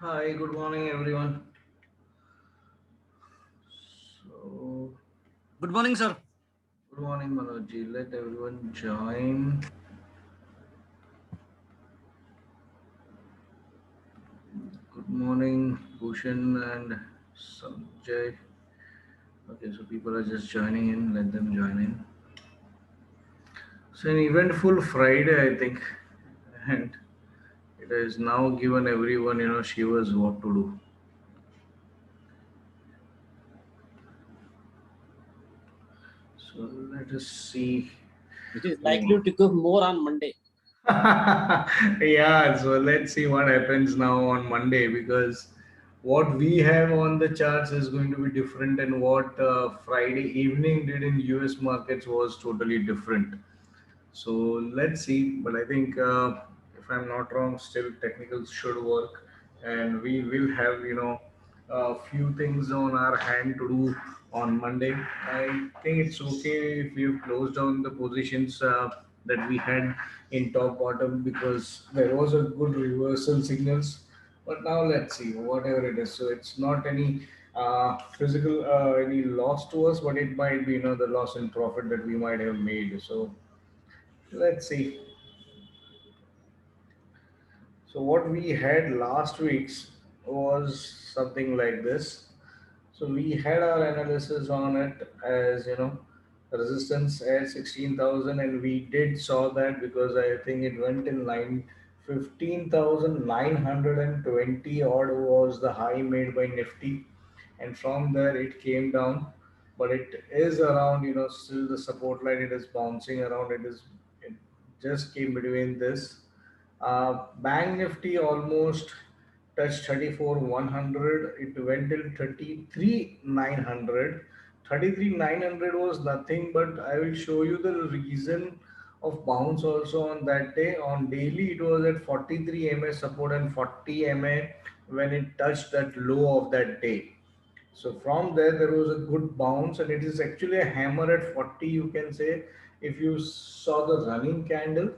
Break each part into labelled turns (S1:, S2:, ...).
S1: Hi, good morning, everyone. So,
S2: Good morning, sir.
S1: good morning, Manojji. Let everyone join. Good morning, Bhushan and Sanjay. Okay, so people are just joining in. Let them join in. So, an eventful Friday, I think, and it has now given everyone, shivers what to do. So, let us see.
S3: It is likely
S1: Oh.
S3: to cook more on Monday.
S1: Yeah, so let's see what happens now on Monday because what we have on the charts is going to be different, and what Friday evening did in US markets was totally different. So let's see. But I think, if I'm not wrong, still technicals should work, and we will have a few things on our hand to do on Monday. I think it's okay if we've closed down the positions that we had in top bottom because there was a good reversal signals. But now let's see whatever it is. So it's not any physical any loss to us, but it might be the loss in profit that we might have made. So let's see. So what we had last week's was something like this. So we had our analysis on it as resistance at 16,000, and we did saw that because I think it went in line. 15,920 odd was the high made by Nifty, and from there it came down, but it is around still the support line. It is bouncing around. It just came between this. Bank Nifty almost touched 34,100. It went till 33,900. 33,900 was nothing, but I will show you the reason of bounce also on that day. On daily, it was at 43 MA support and 40 MA when it touched that low of that day. So from there was a good bounce, and it is actually a hammer at 40. You can say if you saw the running candle.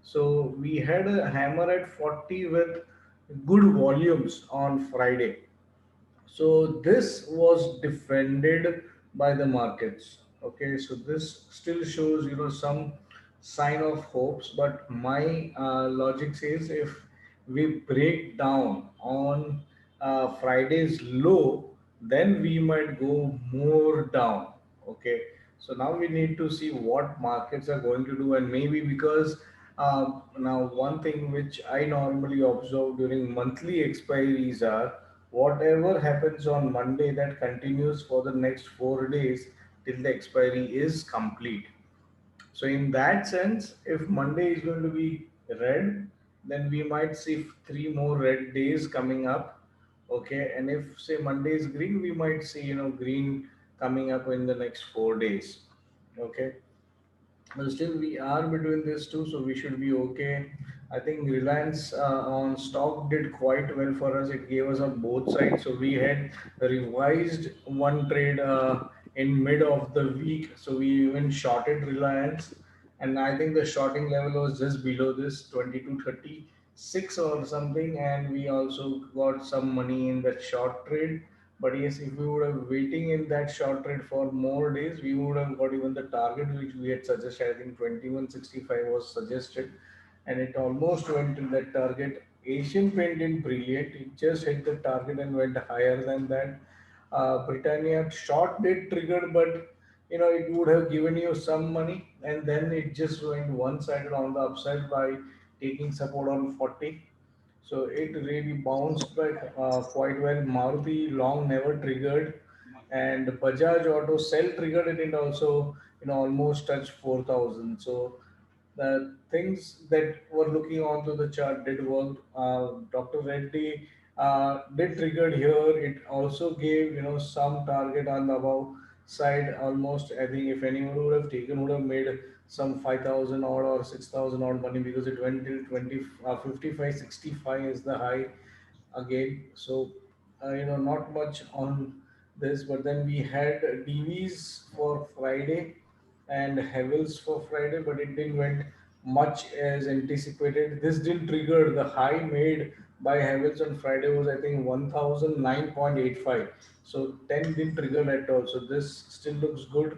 S1: So we had a hammer at 40 with good volumes on Friday. So this was defended by the markets. Okay, so this still shows some sign of hopes, but my logic says if we break down on Friday's low, then we might go more down. Okay, so now we need to see what markets are going to do, and maybe because now one thing which I normally observe during monthly expiries are whatever happens on Monday that continues for the next 4 days till the expiry is complete. So in that sense, if Monday is going to be red, then we might see three more red days coming up. Okay, and if say Monday is green, we might see green coming up in the next 4 days. Okay, but still we are between these two, so we should be okay. I think Reliance on stock did quite well for us. It gave us on both sides. So we had revised one trade in mid of the week. So we even shorted Reliance, and I think the shorting level was just below this 2236 or something, and we also got some money in that short trade. But yes, if we would have waiting in that short trade for more days, we would have got even the target which we had suggested. I think 2165 was suggested, and it almost went to that target. Asian Paint did brilliant. It just hit the target and went higher than that. Britannia short did triggered, but it would have given you some money, and then it just went one sided on the upside by taking support on 40. So it really bounced back quite well. Maruti long never triggered, and Bajaj Auto sell triggered, and it also almost touched 4,000. So the things that were looking onto the chart did work. Dr. Reddy did triggered here. It also gave some target on the above side. Almost, I think if anyone would have taken, would have made some 5,000 odd or 6,000 odd money because it went till 20 55 65 is the high again. So not much on this, but then we had DVs for Friday and Havels for Friday, but it didn't went much as anticipated. This didn't trigger the high made by Havells on Friday was I think 1009.85. So 10 didn't trigger at all. So this still looks good.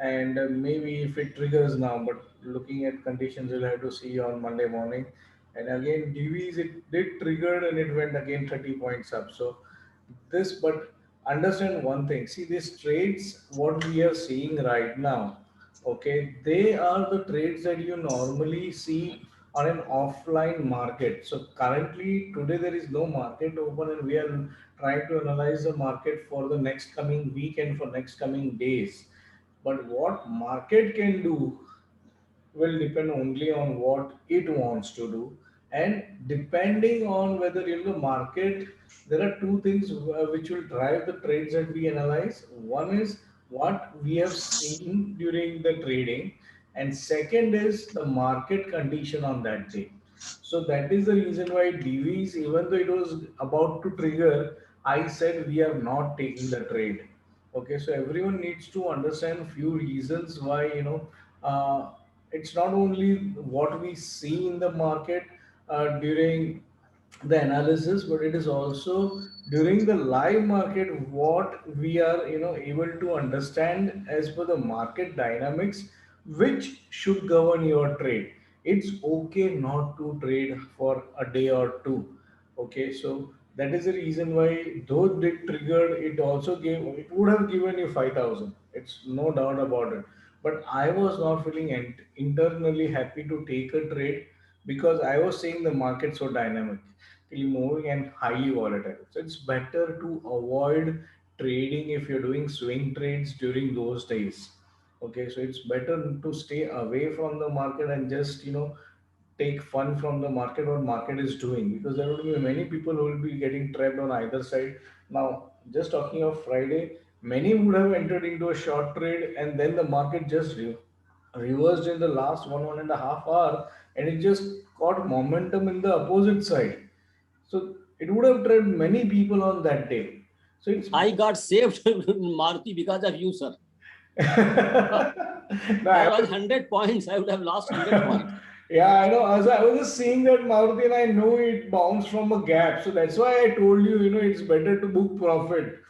S1: And maybe if it triggers now, but looking at conditions, we'll have to see on Monday morning. And again, DVs it did trigger and it went again 30 points up. So this, but understand one thing. See, these trades, what we are seeing right now, okay, they are the trades that you normally see on an offline market. So currently, today there is no market open, and we are trying to analyze the market for the next coming week and for next coming days. But what market can do will depend only on what it wants to do, and depending on whether in the market there are two things which will drive the trades that we analyze. One is what we have seen during the trading, and second is the market condition on that day. So that is the reason why DVs, even though it was about to trigger, I said we are not taking the trade. Okay, so everyone needs to understand few reasons why, uh, it's not only what we see in the market during the analysis, but it is also during the live market what we are, able to understand as per the market dynamics, which should govern your trade. It's okay not to trade for a day or two. Okay, so that is the reason why, though it triggered, it also gave, it would have given you 5,000. It's no doubt about it. But I was not feeling internally happy to take a trade because I was seeing the market so dynamically moving and highly volatile. So it's better to avoid trading if you're doing swing trades during those days. Okay, so it's better to stay away from the market and just, take fun from the market, what market is doing, because there will be many people who will be getting trapped on either side. Now, just talking of Friday, many would have entered into a short trade, and then the market just reversed in the last 1.5 hour, and it just got momentum in the opposite side. So it would have trapped many people on that day. So it's
S3: I got saved Maruti because of you, sir.
S1: no,
S3: There
S1: I
S3: was
S1: was
S3: 100 points. I would have lost 100 points.
S1: Yeah, I know. As I was just seeing that Maruti, and I know it bounced from a gap. So that's why I told you, it's better to book profit,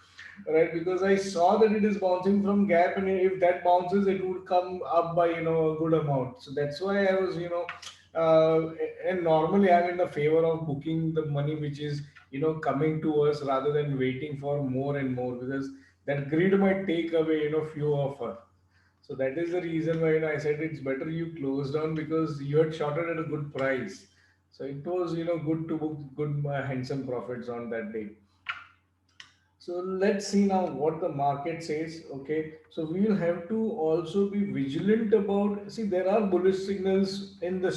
S1: right? Because I saw that it is bouncing from gap, and if that bounces, it would come up by, a good amount. So that's why I was, and normally I'm in the favor of booking the money which is, coming to us rather than waiting for more and more, because that greed might take away, few of us. So that is the reason why, I said it's better you close down, because you had shorted at a good price. So it was, good to book good handsome profits on that day. So let's see now what the market says. Okay, so we will have to also be vigilant about. See, there are bullish signals in the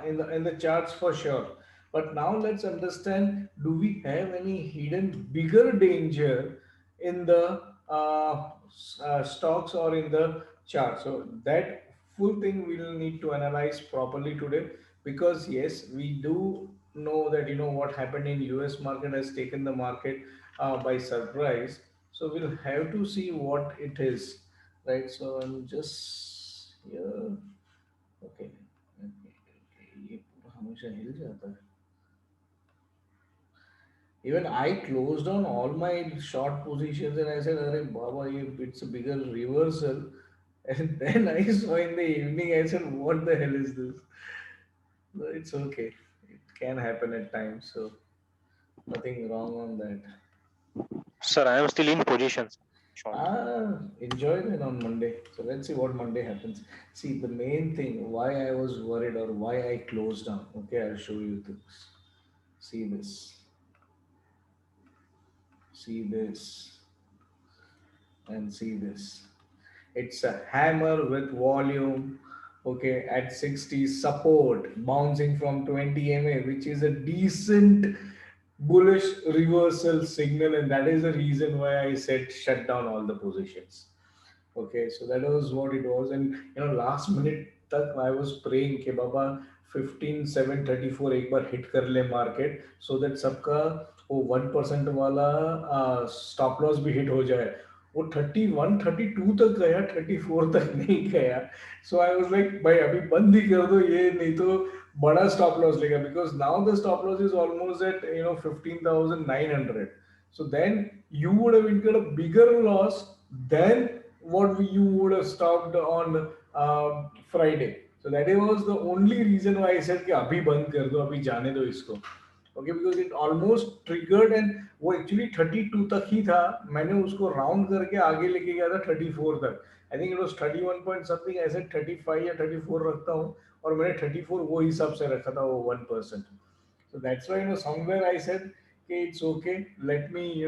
S1: in the charts for sure. But now let's understand: do we have any hidden bigger danger in the stocks or in the chart? So that full thing we will need to analyze properly today, because yes, we do know that, what happened in US market has taken the market by surprise. So we'll have to see what it is, right? So I'm just here. Okay. ये पूरा हमेशा हिल जाता है. Even I closed down all my short positions, and I said, "Arey Baba, it's a bigger reversal." And then I saw in the evening, I said, "What the hell is this?" So it's okay. It can happen at times, so nothing wrong on that.
S2: Sir, I am still in position. Short.
S1: Enjoy then on Monday. So let's see what Monday happens. See, the main thing why I was worried or why I closed down. Okay, I'll show you this. See this. See this. And see this. It's a hammer with volume. Okay, at 60 support, bouncing from 20 MA, which is a decent bullish reversal signal, and that is the reason why I said shut down all the positions. Okay, so that was what it was, and last minute तक I was praying कि बाबा 15,734 एक बार hit कर ले market, so that सबका वो 1% वाला stop loss भी hit हो जाए. वो 31 32 तक गया, 34 तक नहीं गया. So I was like भाई अभी बंद ही कर दो ये, नहीं तो बड़ा stop loss लेगा, because now the stop loss is almost at 15,900. So then you would have incurred a bigger loss than what you would have stopped on Friday. So that was the only reason why I said कि अभी बंद कर दो, अभी जाने दो इसको. Okay, because it almost triggered and वो actually 32 तक ही था. मैंने उसको राउंड करके आगे लेके गया था 34 तक. I think it was 31 point something. I said 35 या 34 रखता हूँ, और मैंने 34 वो हिसाब से रखा था, वो 1%. So that's why somewhere I said, okay, it's okay. Let me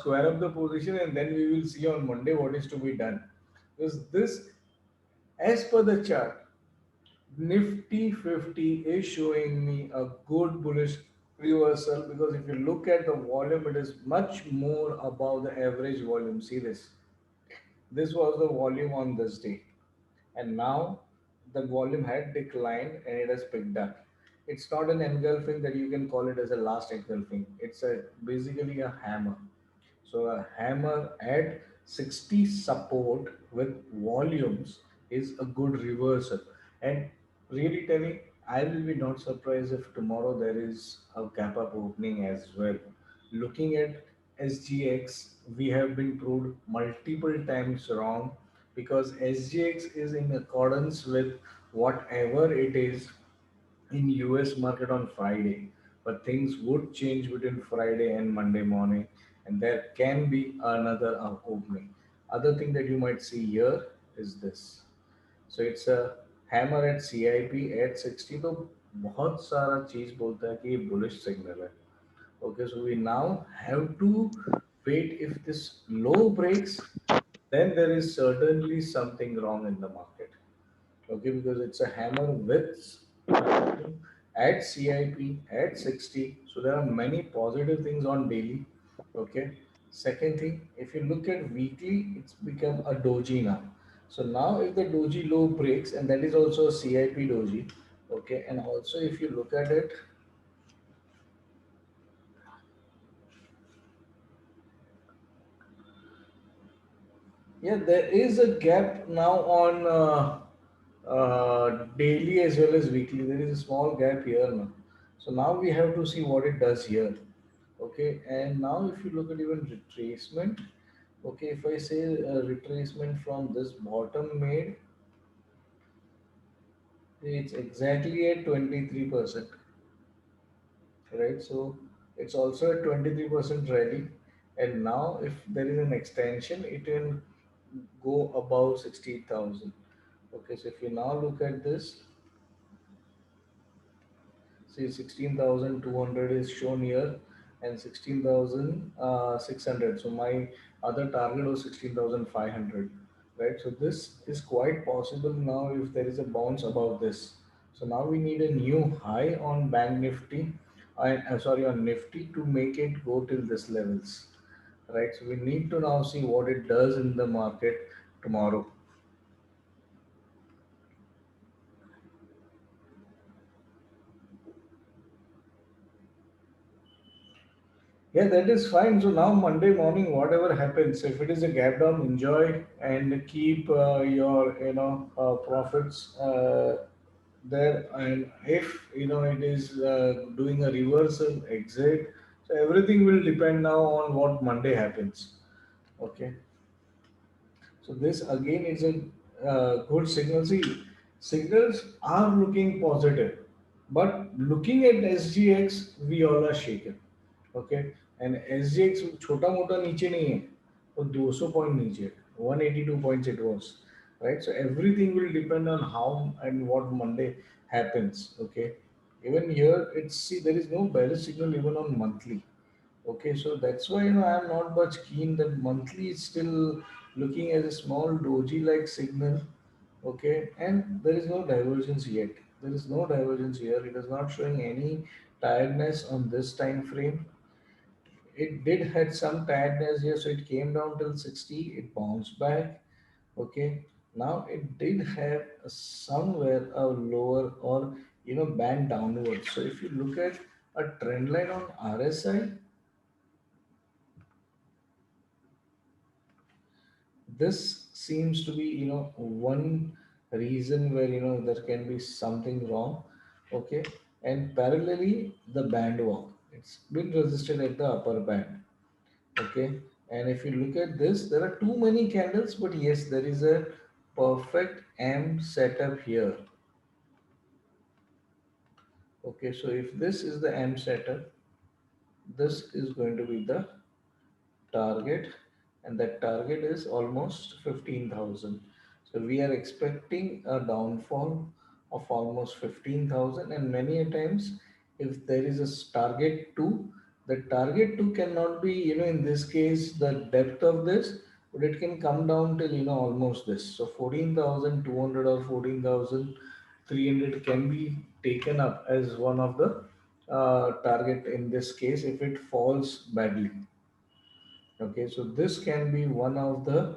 S1: square up the position, and then we will see on Monday what is to be done. Because this, as per the chart, Nifty 50 is showing me a good bullish reversal, because if you look at the volume, it is much more above the average volume. See this. This was the volume on this day, and now the volume had declined and it has picked up. It's not an engulfing that you can call it as a last engulfing. It's basically a hammer. So a hammer at 60 support with volumes is a good reversal. And really telling, I will be not surprised if tomorrow there is a gap up opening as well. Looking at SGX, we have been proved multiple times wrong, because SGX is in accordance with whatever it is in US market on Friday, but things would change between Friday and Monday morning, and there can be another opening. Other thing that you might see here is this. So it's a hammer at CIP at 60. तो बहुत सारा चीज बोलता है कि ये bullish signal है. Okay, so we now have to wait. If this low breaks, then there is certainly something wrong in the market. Okay, because it's a hammer with volume at CIP at 60. So there are many positive things on daily. Okay. Second thing, if you look at weekly, it's become a doji now. So now if the doji low breaks, and that is also a CIP doji. Okay, and also if you look at it, yeah, there is a gap now on daily as well as weekly. There is a small gap here now. So now we have to see what it does here. Okay, and now if you look at even retracement, okay, if I say retracement from this bottom made, it's exactly at 23%, right? So it's also at 23% ready. And now if there is an extension, it will go above 60,000. Okay, so if you now look at this, see 16,200 is shown here, and 16,600. So my other target was 16,500, right? So this is quite possible now if there is a bounce above this. So now we need a new high on Bank Nifty, sorry, on Nifty, to make it go till this levels, right? So we need to now see what it does in the market tomorrow. Yeah, that is fine. So now Monday morning, whatever happens, if it is a gap down, enjoy and keep your profits there. And if it is doing a reversal, exit. So everything will depend now on what Monday happens. Okay. So this again is a good signal. See, signals are looking positive, but looking at SGX, we all are shaken. Okay, and SGX छोटा मोटा नीचे नहीं है, वो 200 point नीचे है, 182 points it was, right? So everything will depend on how and what Monday happens. Okay, even here it's, see, there is no bearish signal even on monthly. Okay, so that's why I'm not much keen that monthly is still looking as a small doji-like signal. Okay, and there is no divergence yet. There is no divergence here. It is not showing any tiredness on this time frame. It did had some tiredness here, so it came down till 60. It bounced back. Okay, now it did have somewhere a lower or band downwards. So if you look at a trend line on RSI, this seems to be one reason where there can be something wrong. Okay, and parallelly the band walk, it's been resisted at the upper band. Okay, and if you look at this, there are too many candles, but yes, there is a perfect M setup here. Okay, so if this is the M setup, this is going to be the target, and that target is almost 15,000. So we are expecting a downfall of almost 15,000, and many a times if there is a target 2, the target 2 cannot be, in this case the depth of this, but it can come down till, almost this. So 14,200 or 14,300 can be taken up as one of the target in this case if it falls badly. Okay, so this can be one of the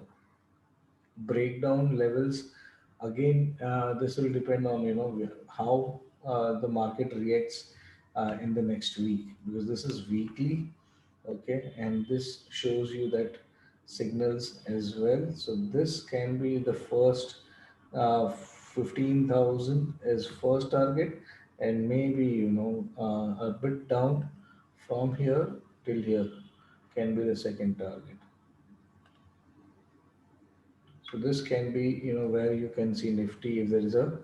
S1: breakdown levels. Again, this will depend on how the market reacts in the next week, because this is weekly. Okay, and this shows you that signals as well. So this can be the first 15,000 as first target, and maybe a bit down from here till here can be the second target. So this can be, where you can see Nifty if there is a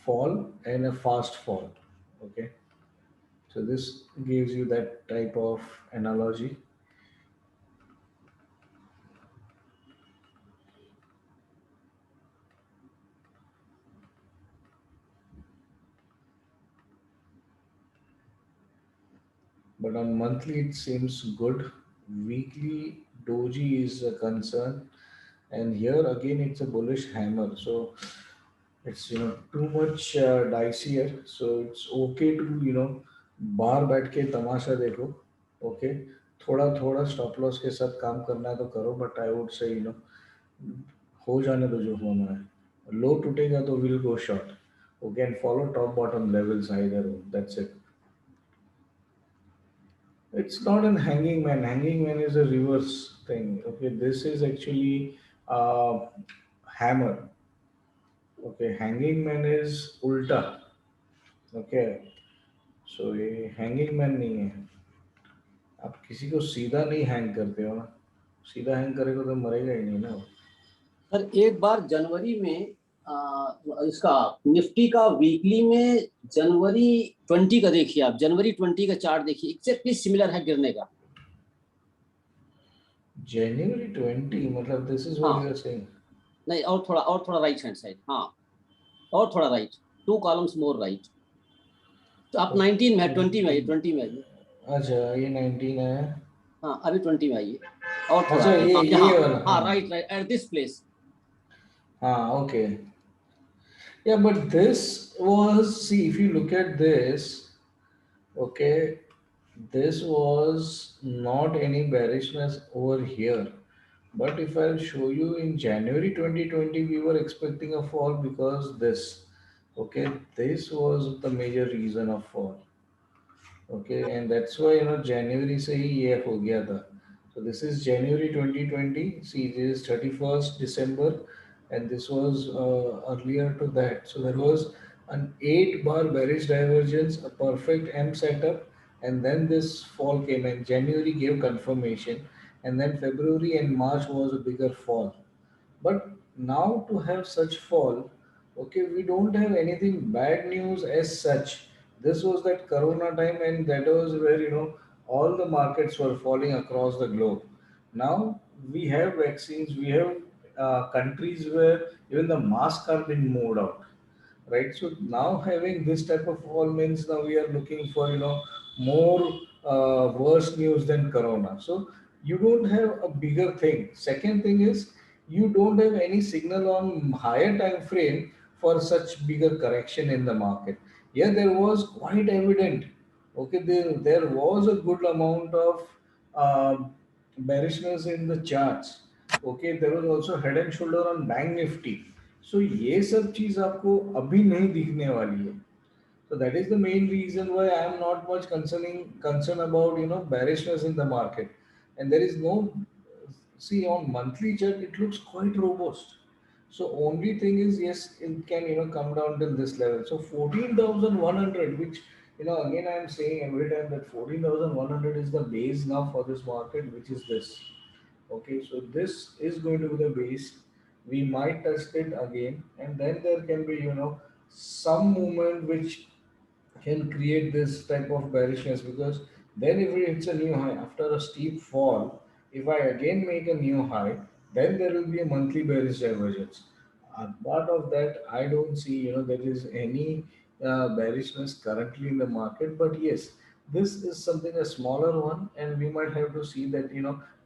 S1: fall and a fast fall. Okay. So this gives you that type of analogy. But on monthly it seems good. Weekly doji is a concern. And here again it's a bullish hammer. So it's too much dicier. So it's okay to बाहर बैठ के तमाशा देखो. Okay, थोड़ा थोड़ा stop loss के साथ काम करना है तो करो, बट आई वुड से हो जाने दो जो होना है. लो टूटेगा तो will go short. Okay, and follow top bottom levels either. That's it. It's not an hanging man. Hanging man is a reverse thing. Okay, this is actually hammer. Okay, hanging man is ulta. Okay, so ये hanging man नहीं है. आप किसी को सीधा नहीं hang करते हो ना. सीधा हैंग करेगा तो मरेगा ही नहीं ना वो.
S3: सर एक बार जनवरी में इसका निफ्टी का वीकली में जनवरी 20 का देखिए, आप जनवरी 20 का चार्ट देखिए, एक्जेक्टली सिमिलर है गिरने का.
S1: January 20 मतलब this is what
S3: हाँ.
S1: you are saying.
S3: नहीं, और थोड़ा राइट हैंड साइड. हाँ, और थोड़ा राइट, 2 कॉलम्स मोर राइट. तो आप 19 में है, 20 में आइए, 20 में आइए.
S1: अच्छा, ये 19 है.
S3: हाँ, अभी 20 में आइए और थोड़ा
S1: अच्छा,
S3: आगे. हाँ,
S1: ये
S3: यहाँ.
S1: वाला.
S3: हाँ,
S1: हाँ.
S3: Right at this place.
S1: हाँ, okay. Yeah, but this was, see, if you look at this, okay, this was not any bearishness over here. But if I'll show you in January 2020, we were expecting a fall because this, okay, this was the major reason of fall. Okay, and that's why January से ही ये हो गया था. So this is January 2020. See, this is 31st December, and this was earlier to that. So there was an 8 bar bearish divergence, a perfect M setup, and then this fall came in. January gave confirmation, and then February and March was a bigger fall. But now to have such fall, okay, we don't have anything bad news as such. This was that Corona time, and that was where all the markets were falling across the globe. Now we have vaccines, we have countries where even the masks are being moved out, right? So now having this type of fall means now we are looking for more worse news than Corona. So you don't have a bigger thing. Second thing is you don't have any signal on higher time frame for such bigger correction in the market. Yeah, there was quite evident. Okay, there was a good amount of bearishness in the charts. Okay, there was also head and shoulder on bank nifty. So ये सब चीज आपको अभी नहीं दिखने वाली है. So that is the main reason why I am not much concerned about bearishness in the market. And there is no, see, on monthly chart it looks quite robust. So only thing is, yes, it can come down till this level. So 14,100, which again I am saying every time that 14,100 is the base now for this market, which is this. Okay, so this is going to be the base. We might test it again, and then there can be some movement which can create this type of bearishness, because then if it's a new high after a steep fall, if I again make a new high, then there will be a monthly bearish divergence. Part of that, I don't see there is any bearishness currently in the market. But yes, this is something a smaller one, and we might have to see that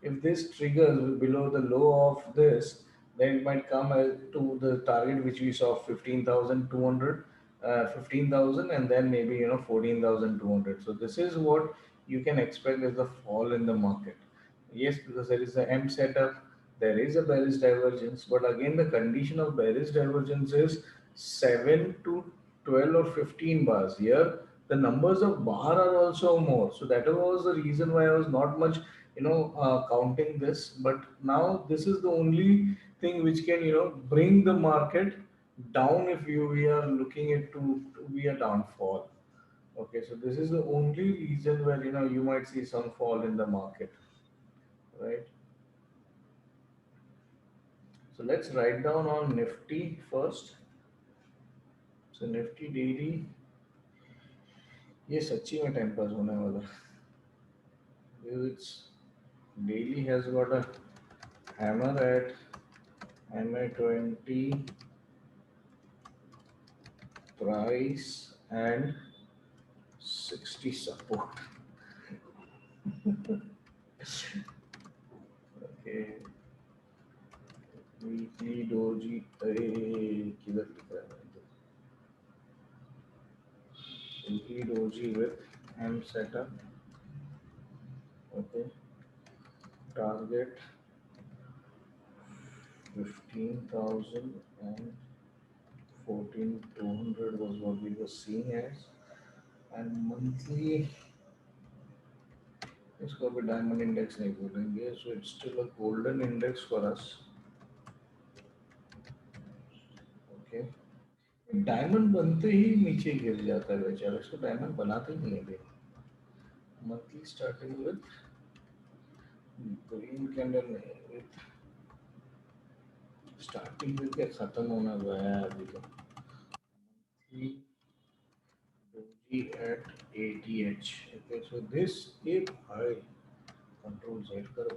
S1: if this triggers below the low of this, then it might come to the target which we saw 15,200, 15,000, and then maybe 14,200. So this is what you can expect as the fall in the market. Yes, because there is a M setup, there is a bearish divergence, but again the condition of bearish divergence is 7 to 12 or 15 bars. Here the numbers of bar are also more, so that was the reason why I was not much counting this. But now this is the only thing which can bring the market down if we are looking it to be a downfall. Okay, so this is the only reason where you might see some fall in the market, right? So let's write down on Nifty first. So Nifty daily, ये सच्ची में time pass होने वाला है, because it's daily has got a hammer at MA20 price and 60 support. Okay, weekly doji, अरे किधर लिख रहा है weekly doji with M setup. Okay, target 15,000 and 14,200 was what we were seeing as, and monthly इसको अभी diamond index नहीं बोलेंगे, so it's still a golden index for us. Okay, diamond बनते ही नीचे गिर जाता है बेचारा, इसको डायमंड बनाते ही नहीं है. Monthly starting with green candle with starting with क्या खत्म होना गया है अभी तो. Doji at ATH. Okay, so this if I control Z करो.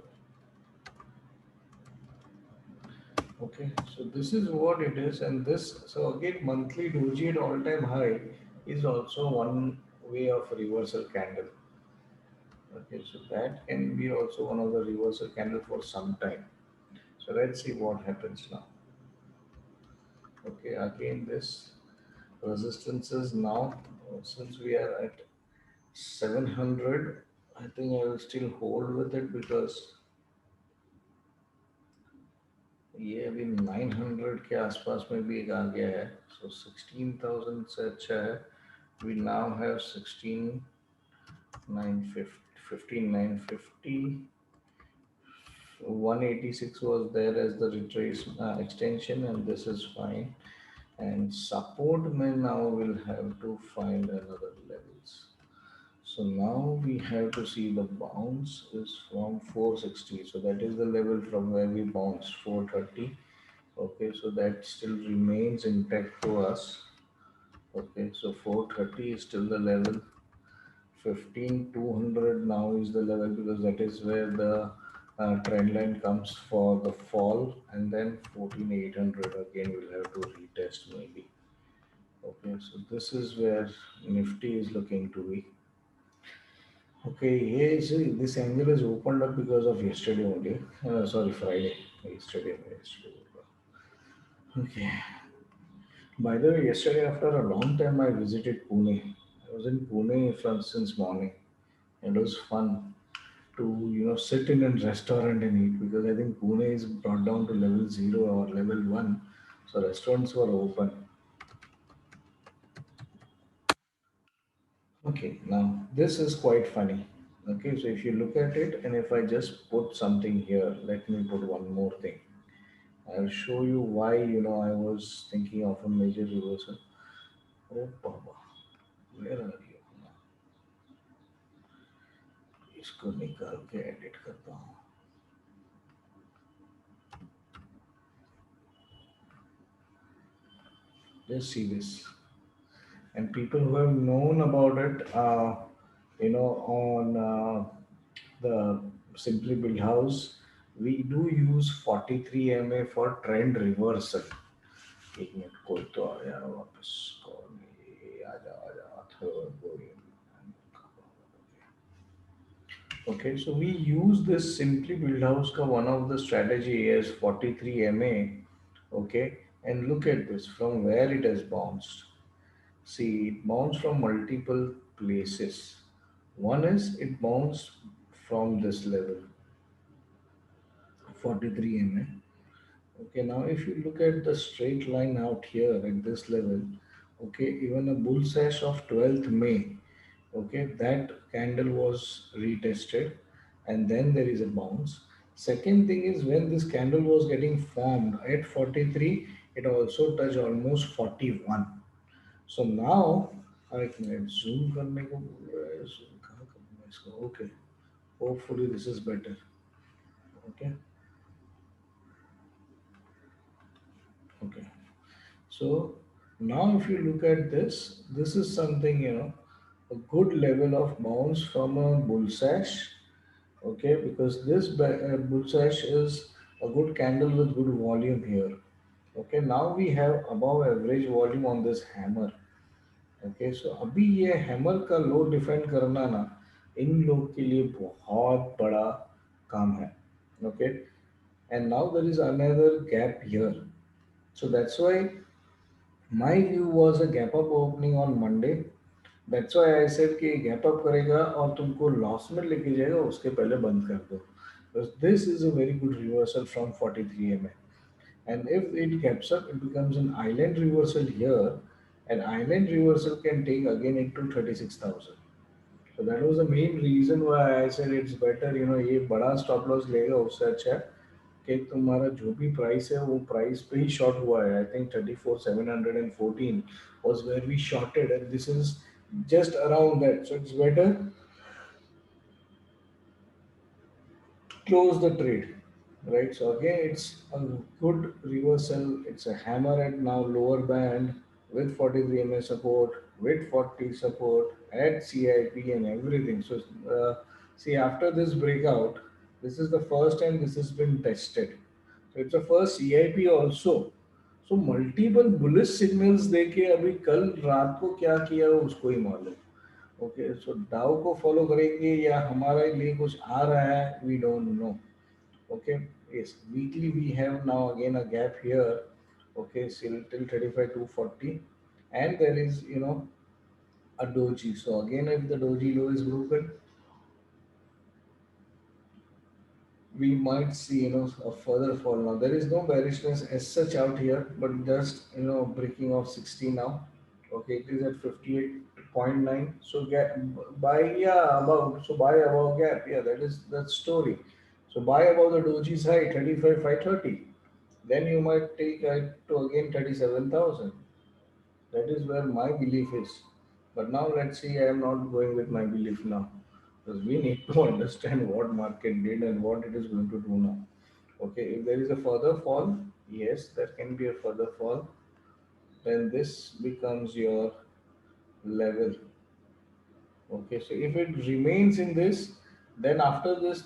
S1: Okay, so this is what it is, and this, so again monthly doji at all time high is also one way of reversal candle. Okay, so that can be also one of the reversal candle for some time. So let's see what happens now. Okay, again this resistances now, since we are at 700, I think I will still hold with it, because ये अभी 900 के आसपास में भी एक आ गया है. So 16,000 से अच्छा है. We now have 15,950. 186 was there as the retrace extension, and this is fine. And support may now will have to find another levels. So now we have to see the bounce is from 460. So that is the level from where we bounced 430. Okay, so that still remains intact to us. Okay, so 430 is still the level. 15,200 now is the level, because that is where the trend line comes for the fall, and then 14,800 again we'll have to retest maybe. Okay, so this is where Nifty is looking to be. Okay, here see this angle is opened up because of yesterday only. Sorry, Friday. Yesterday. Okay. By the way, yesterday after a long time I visited Pune. I was in Pune from since morning. It was fun to sit in a restaurant and eat, because I think Pune is brought down to level 0 or level 1. So restaurants were open. Okay, now this is quite funny. Okay, so if you look at it, and if I just put something here, let me put one more thing. I'll show you why, I was thinking of a major reversal. Oh, Baba, where are you? इसको निकाल के edit करता हूँ. Just see this. And people who have known about it, on the Simply Build House, we do use 43 MA for trend reversal. एक minute, कोई तो आ गया वापस. कौन ये? आजा third volume. Okay, so we use this Simply Build House ka one of the strategy is 43 MA. Okay, and look at this from where it has bounced. See, it bounced from multiple places. One is it bounced from this level, 43 MA. Okay, now if you look at the straight line out here at this level, okay, even a bull sash of 12th May, okay, that candle was retested and then there is a bounce. Second thing is when this candle was getting formed at 43, it also touched almost 41. So now, I can zoom करने को बोल रहा है, zoom कहाँ करूँ मैं इसको? Okay, hopefully this is better. Okay, okay. So now if you look at this, this is something, a good level of bounce from a bull sash. Okay, because this bull sash is a good candle with good volume here. Okay, now we have above average volume on this hammer. Okay, so अभी ये hammer का लो defend करना ना इन लोग के लिए बहुत बड़ा काम है. Okay, and now there is another gap here. So that's why my view was a gap up opening on Monday. That's why I said कि गैप अप करेगा और तुमको लॉस में लेके जाएगा, उसके पहले बंद कर दो. This is a very good reversal from 43 M. And if it gaps up, it becomes an island reversal here. An island reversal can take again into 36,000. So that was the main reason why I said it's better, ये बड़ा stop loss लेगा उससे अच्छा है कि तुम्हारा जो भी प्राइस है वो प्राइस पे ही शॉर्ट हुआ है. I think 34,714 was where we shorted and this is just around that. So it's better close the trade, right? So again, it's a good reversal. It's a hammer at now lower band with 43 MA support, with 40 support at CIP and everything. So see, after this breakout, this is the first time this has been tested. So it's a first CIP also. So multiple bullish signals देके अभी कल रात को क्या किया उसको ही मालूम. Okay, सो डाउ को फॉलो करेंगे या हमारे लिए कुछ आ रहा है, we don't know. Okay, yes, weekly we have now again a gap here. Okay, still till 35 to 40, and there is a doji. So again, if the doji low is broken, we might see a further fall. Now there is no bearishness as such out here, but just breaking of 60 now. Okay, it is at 58.9. So gap buy, yeah, above. So buy above gap, yeah, that is the story. So buy above the doji's high 35 530, then you might take it to again 37,000. That is where my belief is. But now let's see, I am not going with my belief now because we need to understand what market did and what it is going to do now. Okay, if there is a further fall, yes, there can be a further fall. Then this becomes your level. Okay, so if it remains in this, then after this,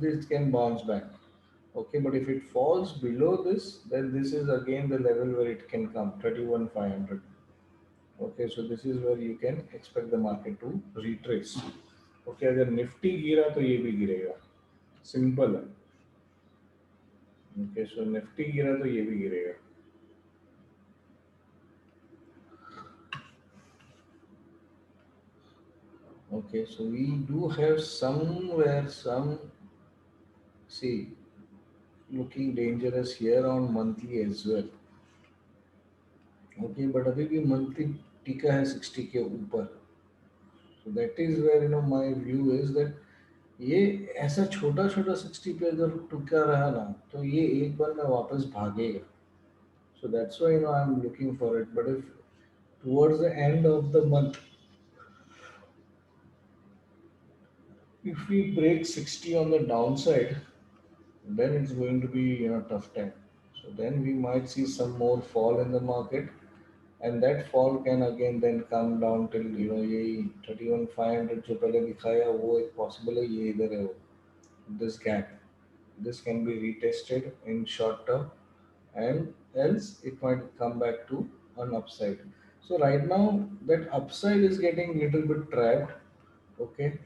S1: this can bounce back. Okay, but if it falls below this, then this is again the level where it can come 31,500. Okay, so this is where you can expect the market to retrace. Okay, अगर Nifty गिरा तो ये भी गिरेगा, simple है. Okay, so Nifty गिरा तो ये भी गिरेगा. Okay, so we do have somewhere some, see, looking dangerous here on monthly as well. Okay, but अभी भी monthly टिका है 60 के ऊपर. So that is where my view is that ये ऐसा छोटा छोटा 60 पे अगर टुका रहा ना तो ये एक बार में वापस भागेगा. So that's why I'm looking for it. But if towards the end of the month, if we break 60 on the downside, then it's going to be tough time. So then we might see some more fall in the market, and that fall can again then come down till ये 31,500 जो पहले दिखाया वो एक possible है ये इधर है वो this gap. This can be retested in short term, and else it might come back to an upside. So right now that upside is getting little bit trapped, okay,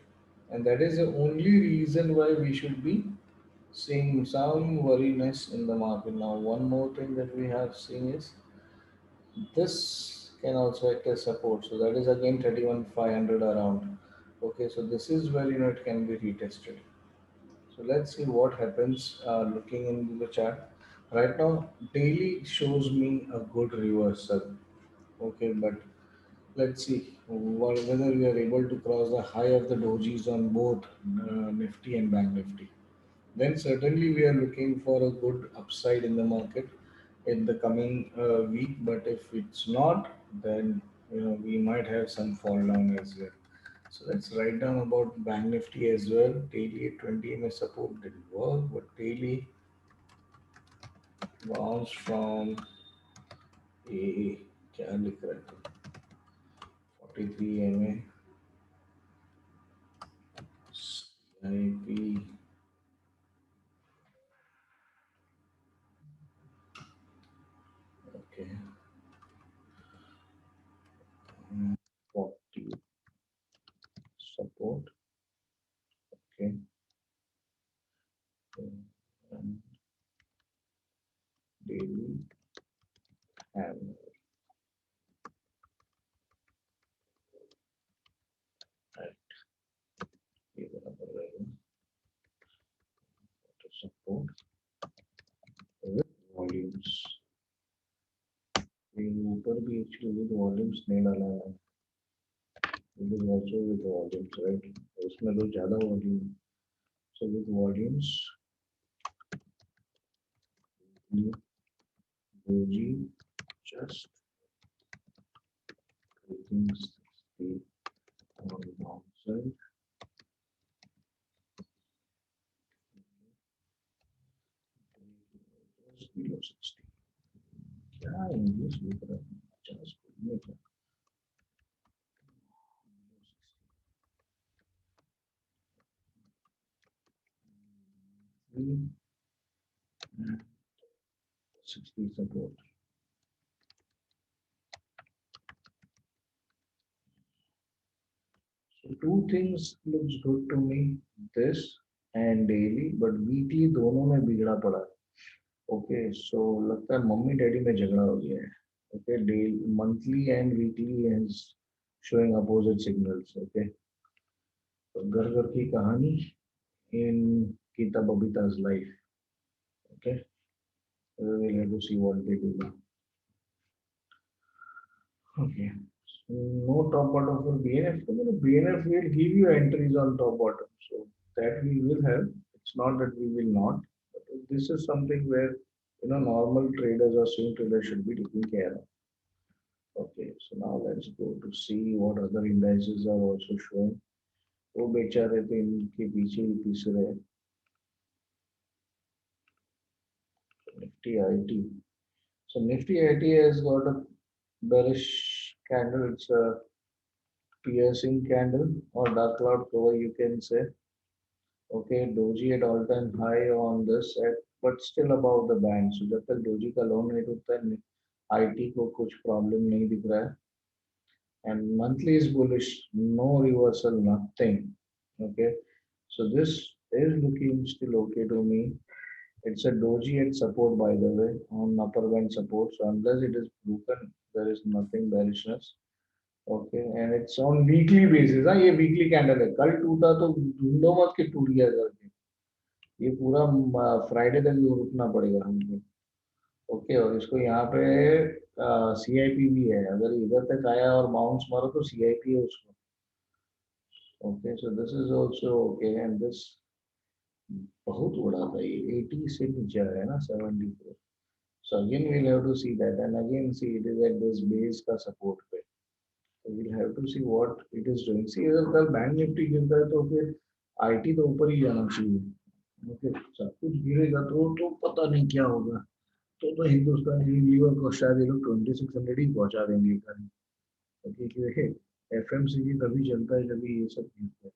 S1: and that is the only reason why we should be seeing some worriness in the market. Now one more thing that we have seen is this can also act as support, so that is again 31,500 around. Okay, so this is where it can be retested. So let's see what happens looking into the chart. Right now, daily shows me a good reversal. Okay, but let's see whether we are able to cross the high of the dojis on both Nifty and Bank Nifty. Then certainly we are looking for a good upside in the market in the coming week. But if it's not, then we might have some fall down as well. So let's write down about Bank Nifty as well. Daily at 20 MA support didn't work, but daily bounce from a क्या लिख रहा है 43 MA CIP. Okay, 40 support. Okay, and daily and right, ये बराबर रहेगा to support with volumes. ये ऊपर भी actually with volumes नहीं डाला है. It is also with volumes, right? उसमें तो ज़्यादा volume. So with volumes, Doji just clicking 60 on the downside. Just below 60. क्या इंग्लिश लिख रहा है 50 में क्या below 60 support. So two things looks good to me, this and daily, but weekly दोनों में बिगड़ा पड़ा. Okay, so लगता है मम्मी डैडी में झगड़ा हो गया है. Okay, daily, monthly and weekly is showing opposite signals. Okay, so घर घर की कहानी in Kita Babita's life. Okay, we'll have to see what they do now. Okay, so no top bottom for BNF. So BNF will give you entries on top bottom, so that we will have. It's not that we will not. But this is something where normal traders or swing traders should be taking care of. Okay, so now let's go to see what other indices are also showing. वो बेचारे तो इनके पीछे ही piece रहे हैं. Nifty IT. So Nifty IT has got a bearish candle. It's a piercing candle or dark cloud cover, you can say. Okay, Doji at all-time high on this at, but still above the band. So जब तक Doji का low नहीं टूटता है, IT को कुछ problem नहीं दिख रहा है. And monthly is bullish, no reversal, nothing. Okay, so this is looking still okay to me. It's a doji at support, by the way, on upper band support. So unless it is broken, there is nothing bearishness. Okay, and it's on weekly basis. हाँ, ये weekly candle है. कल टूटा तो ढूंढो मत कि टूट गया करके. ये पूरा फ्राइडे तक रुकना पड़ेगा हमको. ओके, और इसको यहाँ पे CIP भी है. अगर इधर तक आया और बाउंस मारो तो CIP है उसको. Okay, so this is also okay, and this बहुत बड़ा था ये 80 से नीचे आया ना 74. So again we'll have to see that, and again see it is at this base का support पे. So we'll have to see what it is doing. See अगर कल बैंक निफ्टी गिरता है तो फिर आईटी तो ऊपर ही जाना चाहिए. ओके, सब कुछ गिरेगा तो पता नहीं क्या होगा. तो हिंदुस्तान यूनिलीवर को शायद ये लोग 2600 ही पहुंचा देंगे कल. ओके, देखिए एफएमसीजी तभी चलता है जब ये सब गिरता है.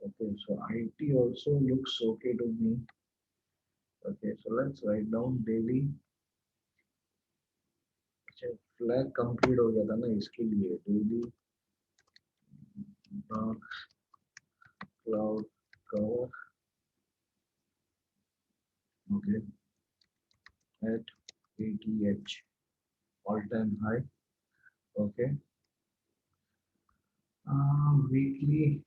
S1: Okay, so IT also looks okay to me. Okay, so let's write down daily. अच्छा, फ्लैग कंप्लीट हो गया था ना, इसके लिए daily cloud cover. Okay, at 80H all time high. Okay, weekly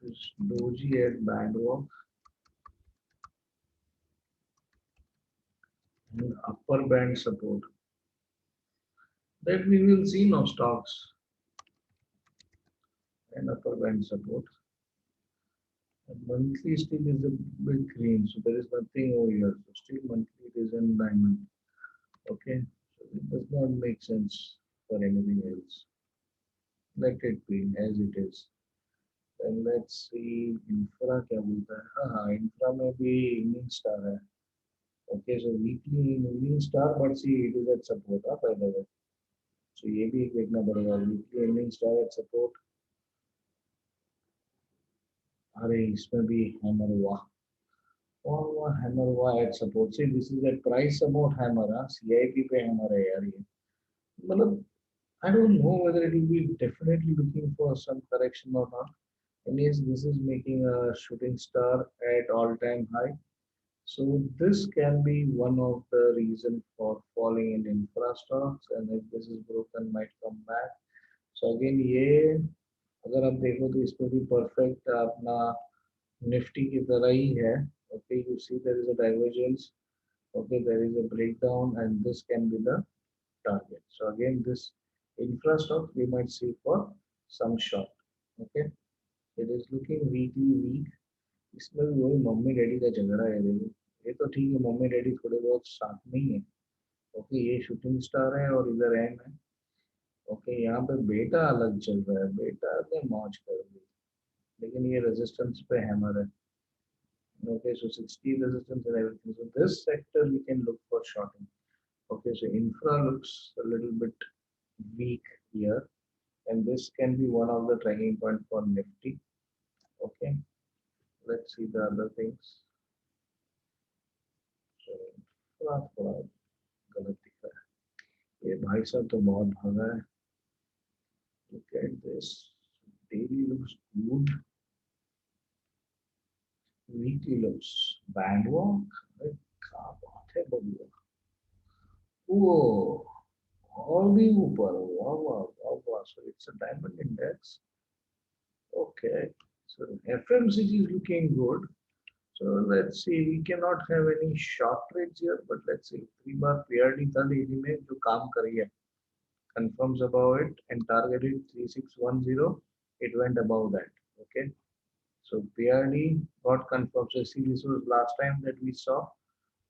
S1: is doji at bandwalk and upper band support. That we will see no stocks and upper band support. And monthly still is a bit green, so there is nothing over here. So still monthly it is in diamond. Okay, so it does not make sense for anything else. Let it be as it is. Then let's see infra क्या बोलता है. हाँ, infra में भी evening star है. Okay, so weekly evening star, but see it is at support by the way. So ये भी एक देखना पड़ेगा. Weekly evening star at support. अरे इसमें भी hammer हुआ. और hammer हुआ at support. See this is a price support hammer. हाँ, CIP पे hammer है यार ये. मतलब I don't know whether it will be definitely looking for some correction or not. And yes, this is making a shooting star at all-time high. So this can be one of the reason for falling in infra stocks, and if this is broken, might come back. So again, ये अगर आप देखो तो इसमें भी perfect अपना Nifty की तरह ही है. Okay, you see there is a divergence. Okay, there is a breakdown, and this can be the target. So again, this infra stock we might see for some short. Okay, it is looking weekly weak. इसमें भी वही mummy daddy का झगड़ा है. देखो ये तो ठीक है, मम्मी डैडी थोड़े बहुत साथ में ही है. ओके, ये शूटिंग स्टार है और इधर एम है. ओके, यहाँ पे बेटा अलग चल रहा है. बेटा ने मौज कर दी, लेकिन ये रेजिस्टेंस पे हैमर है. Okay, so 60 resistance and everything. So this sector we can look for shorting. Okay, so infra looks a little bit weak here, and this can be one of the tracking point for Nifty. Okay, let's see the other things. So थोड़ा गलत दिख रहा है. ये भाई साहब तो बहुत भागा है. Look at this. Daily looks good. Weekly looks bad walk. अरे क्या बात है बबुआ. वो और भी ऊपर. वाह वाह वाह वाह. So it's a diamond index. Okay. So FMCG is looking good. So let's see. We cannot have any short trades here, but let's see. 3 bar PRD था डेली में जो काम कर रही है. Confirms above it and targeted 3610. It went above that. Okay. So PRD got confirmed. So see, this was last time that we saw.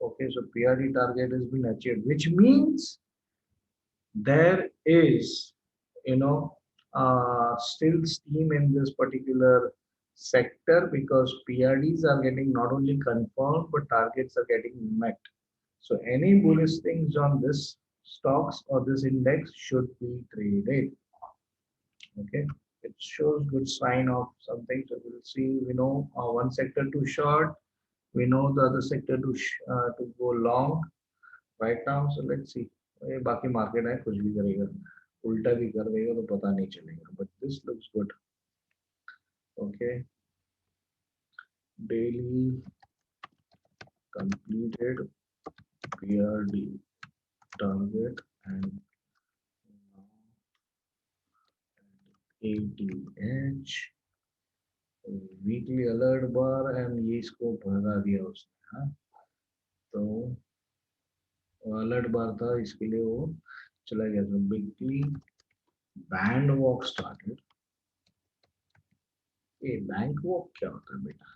S1: Okay, so PRD target has been achieved, which means there is, you know, still steam in this particular sector because PRDs are getting not only confirmed but targets are getting met. So any bullish things on this stocks or this index should be traded. Okay, it shows good sign of something. So we'll see. We know one sector to short. We know the other sector to go long right now. So let's see. ये बाकी market है कुछ भी करेगा, उल्टा भी कर देगा तो पता नहीं चलेगा. But this looks good. Okay, daily completed PRD target and 80H weekly alert bar and ये इसको भगा दिया उसने. हाँ, तो अलर्ट बार था, इसके लिए वो चला गया था। बिगली बैंड वॉक स्टार्टेड। ये बैंक वॉक क्या होता है बेटा?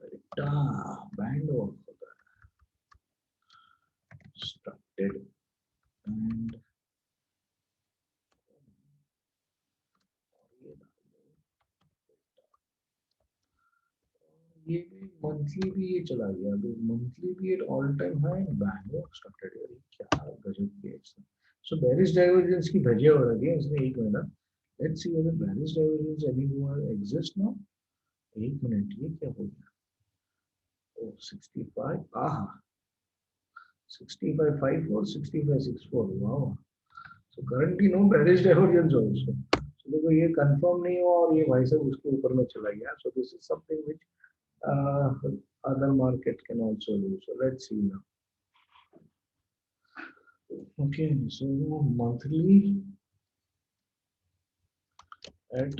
S1: बेटा बैंड वॉक होता है। स्टार्टेड एंड ये भी मंथली भी ये चला गया, अभी मंथली भी at all time high, band walk started. यार ये क्या गजब की है। सो बेरिश डाइवर्जेंस की धज्जियां उड़ा दी है इसने 1 महीना। Let's see whether bearish divergence anymore exist now. 1 minute, ये क्या हो गया? ओ 65, आहा 65.54, 65.64, wow. So currently no bearish divergence also. So देखो ये कंफर्म नहीं हुआ और ये भाई साहब उसके ऊपर में चला गया. So this is something which other market can also do. So let's see now. Okay, so monthly at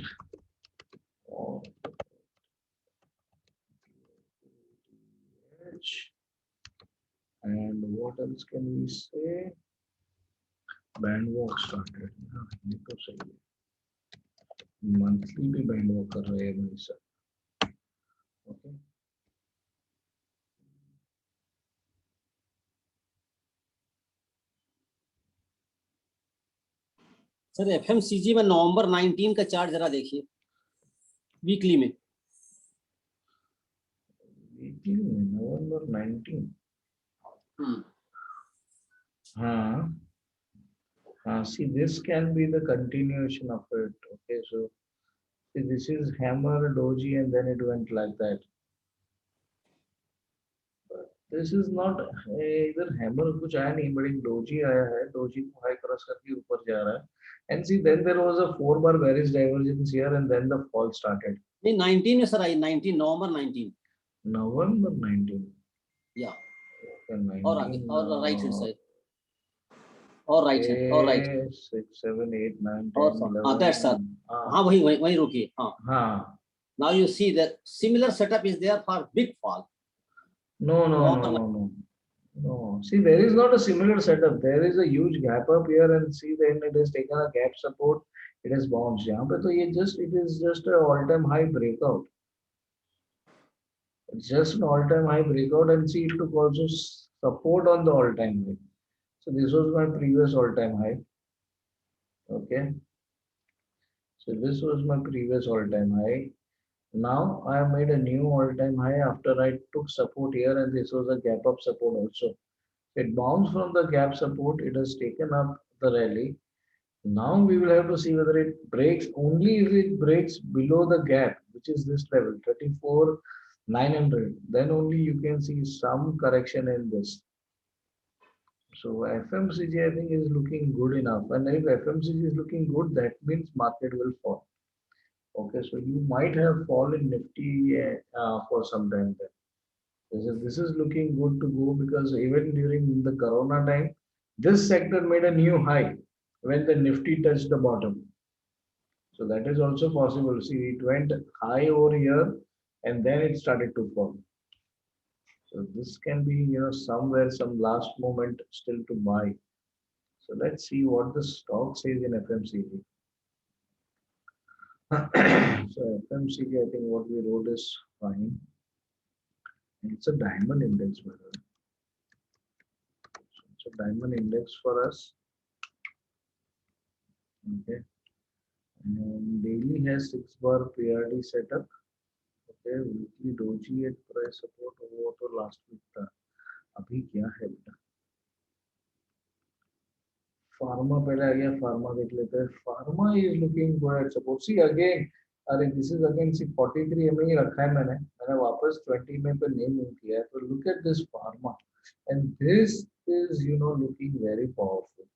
S1: and what else can we say? Band walk started. हाँ, ये तो सही है. मंथली भी बैंड वॉक कर रहे हैं भाई साहब. ओके
S3: सर एफएमसीजी में नवंबर 19 का चार्ट जरा देखिए वीकली में.
S1: वीकली में नवंबर 19. हाँ see this can be the continuation of it. Okay, so see, this is hammer doji and then it went like that. But this is not इधर hammer कुछ आया नहीं, but एक doji आया है. Doji को high cross करके ऊपर जा रहा है. And see then there was a 4 bar bearish divergence here and then the fall started.
S3: नहीं 19 में सर आई 19 नवंबर 19.
S1: November 19.
S3: या
S1: Okay, 19.
S3: और आगे और राइट हैंड साइड और राइट हैंड और राइट
S1: 6, 7, 8, 9,
S3: और
S1: 10,
S3: हाँ दैट्स सर.
S1: 11.
S3: हाँ वही वही वही रुकिए. हाँ
S1: हाँ.
S3: now you see that similar setup is there for big fall.
S1: No. No. See, there is not a similar setup. There is a huge gap up here, and see, then it has taken a gap support. It has bounced. यहाँ पे तो ये it is just a all-time high breakout. It's just an all-time high breakout, and see, it took also support on the all-time high. So this was my previous all-time high. Okay. So this was my previous all-time high. Now I have made a new all-time high after I took support here, and this was a gap up support also. It bounced from the gap support. It has taken up the rally. Now we will have to see whether it breaks. Only if it breaks below the gap, which is this level 34,900, then only you can see some correction in this. So FMCG I think is looking good enough, and if FMCG is looking good, that means market will fall. Okay, so you might have fallen Nifty for some time then. This is looking good to go, because even during the Corona time, this sector made a new high when the Nifty touched the bottom. So that is also possible. See, it went high over here and then it started to fall. So this can be, somewhere some last moment still to buy. So let's see what the stock says in FMCG. So FMCG, I think what we wrote is fine. It's a diamond index, by the way. So it's a diamond index for us. Okay. And daily has 6 bar PRD setup. Okay, weekly doji at price support वो तो last week था. अभी क्या है बेटा? Pharma पहले आ गया. Pharma देख लेते हैं. Pharma is looking good at support. See again. अरे this is again see 43 MA ही रखा है मैंने वापस 20 MA पे नहीं move किया है. So look at this Pharma, and this is looking very powerful.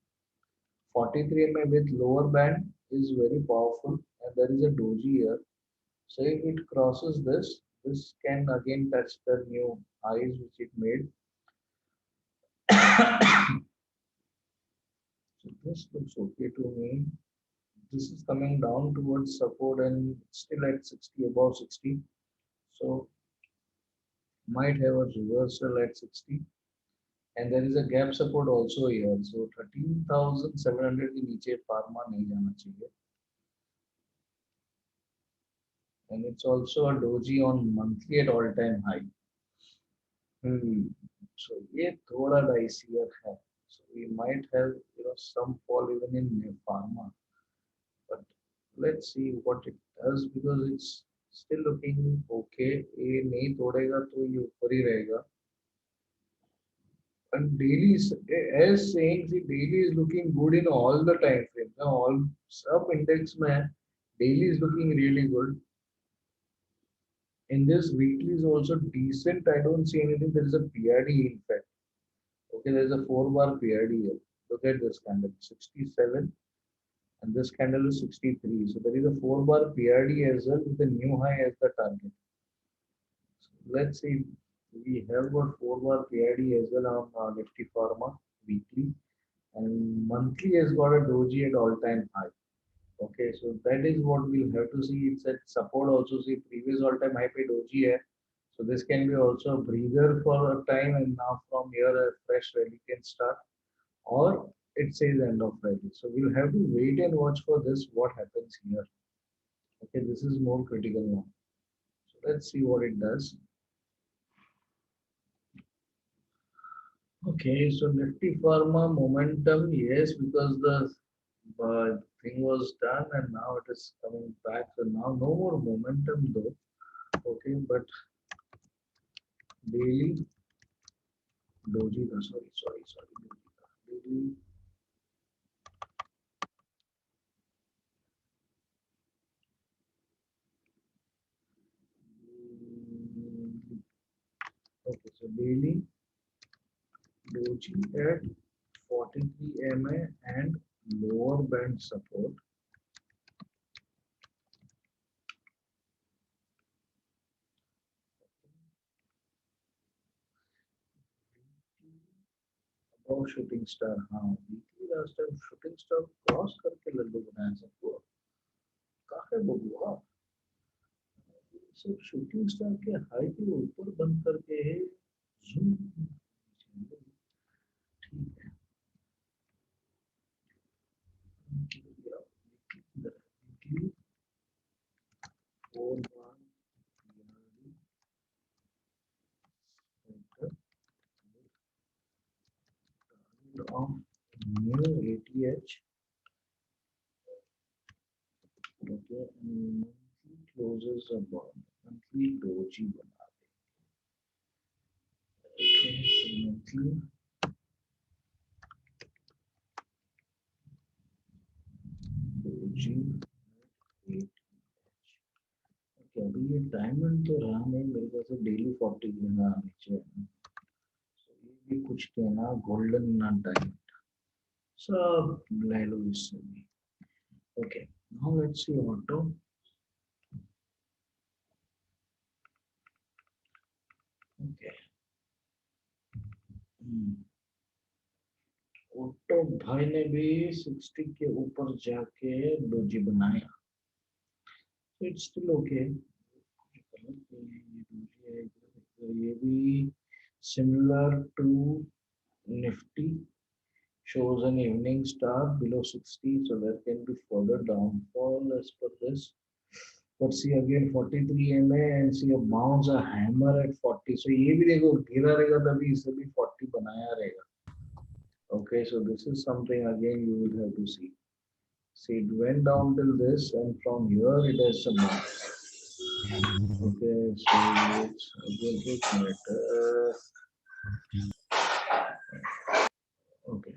S1: 43 MA with lower band is very powerful, and there is a doji here. So if it crosses this, this can again touch the new highs which it made. So this looks okay to me. This is coming down towards support and still at 60, above 60. So might have a reversal at 60, and there is a gap support also here. So 13,700 के नीचे pharma नहीं जाना चाहिए. And it's also a doji on monthly at all-time high. So ये थोड़ा dicier है. So we might have some fall even in pharma, but let's see what it does because it's still looking okay. ये नहीं तोड़ेगा तो ये ऊपर ही रहेगा. And daily is as saying the daily is looking good in all the time frames. Now all sub index mein daily is looking really good. In this weekly is also decent. I don't see anything. There is a PRD in fact. Okay, there is a 4-bar PRD here. Look at this candle, 67, and this candle is 63. So there is a 4-bar PRD as well with the new high as the target. So let's see. We have got 4-bar PRD as well on Nifty Pharma weekly, and monthly has got a doji at all-time high. Okay, so that is what we'll have to see. It's at support also. See previous all-time high पे doji है. So this can be also a breather for a time, and now from here a fresh rally can start, or it says end of rally. So we'll have to wait and watch for this. What happens here? Okay, this is more critical now. So let's see what it does. Okay, so Nifty Pharma momentum, yes, because the thing was done and now it is coming back. So now no more momentum though. Okay, but daily doji, sorry, daily. Okay, so daily doji at 43 MA and lower band support. Above shooting star, हाँ weekly last time shooting star cross करके लड्डू बनाया सबको. काहे बबुआ सब shooting star के high के ऊपर बंद करके है. Zoom. ठीक है. Weekly 4-bar of new ATH. Okay, and monthly closes above monthly doji बना दे. Okay, so monthly doji ATH. Okay, अभी ये डायमंड तो रहा नहीं मेरे ख्याल से डेली 40 गिरना नीचे है. So ये भी कुछ कहना गोल्डन ना डायमंड सब ले लो इससे भी. Okay, now let's see auto. Okay. Auto भाई ने भी 60 के ऊपर जाके डोजी बनाया. It's still okay. ये भी similar to Nifty shows an evening star below 60, so there can be further downfall as per this. But see again 43 MA and see a bounce, a hammer at 40. So ये भी देखो गिरा रहेगा तभी इसे भी 40 बनाया रहेगा. Okay, so this is something again you will have to see. See, it went down till this, and from here it has some bounce. Okay, so it's again 8 minute. Okay.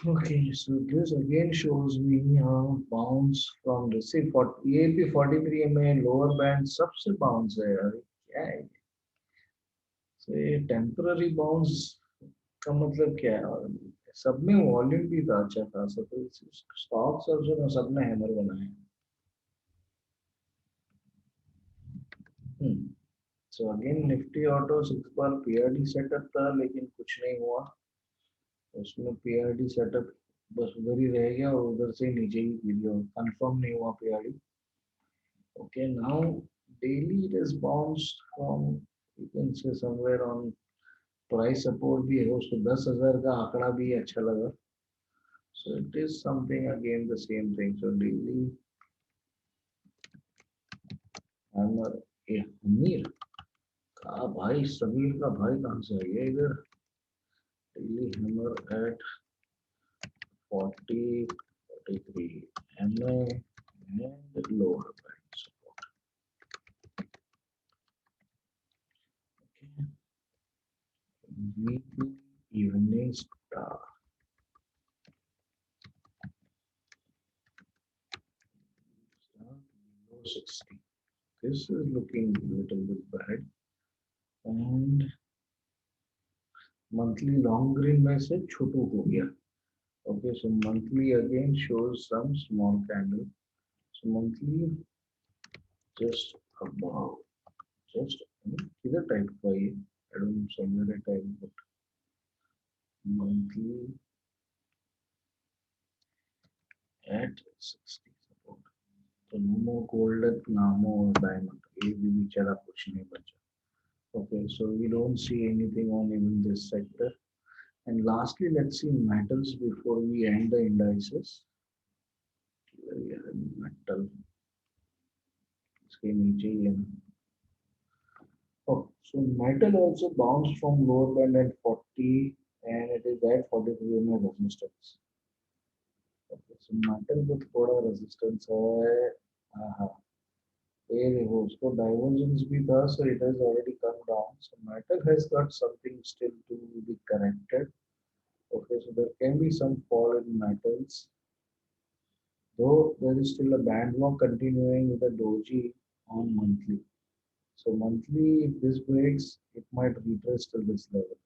S1: Okay, so this again shows me how bounce from the say for EAP 43 MA lower band सबसे bounce है यार. क्या है? So ये temporary bounce का मतलब क्या है? सब में वॉल्यूम भी था अच्छा खासा, तो स्टॉक्स और जो सब ने हैमर बनाए. So again Nifty Auto 6-bar PRD setup था लेकिन कुछ नहीं हुआ. उसमें PRD सेटअप बस उधर ही रह गया और उधर से नीचे ही गिर गया. कंफर्म नहीं हुआ PRD. Okay, now daily it has bounced from, you can say somewhere on price support भी है उसको 10,000 का आंकड़ा भी अच्छा लगा. So it is something again the same thing. So daily hammer ए हमीर का भाई समीर का भाई कहाँ से आ गया इधर. Daily hammer at 40 43 MA and lower band support. Okay. Weekly evening star. Start below 60. This is looking a little bit bad. And monthly long green में से छोटू हो गया. Okay, so monthly again shows some small candle. So monthly just above, just either type का ये, I don't know somewhere I type, but monthly at 60 support. So no more gold, no more diamond. ये भी बेचारा कुछ नहीं बचा. Okay, so we don't see anything on even this sector. And lastly, let's see metals before we end the indices. Metal. इसके नीचे ही है. Oh, so metal also bounced from lower band at 40 and it is at 43 में resistance. Okay, so metal with थोड़ा resistance है. हाँ, ये देखो उसको divergence भी था, so it has already come down. So metal has got something still to be corrected. Okay, so there can be some fall in metals, though there is still a band walk continuing with a doji on monthly. So monthly, if this breaks, it might retrace to this level.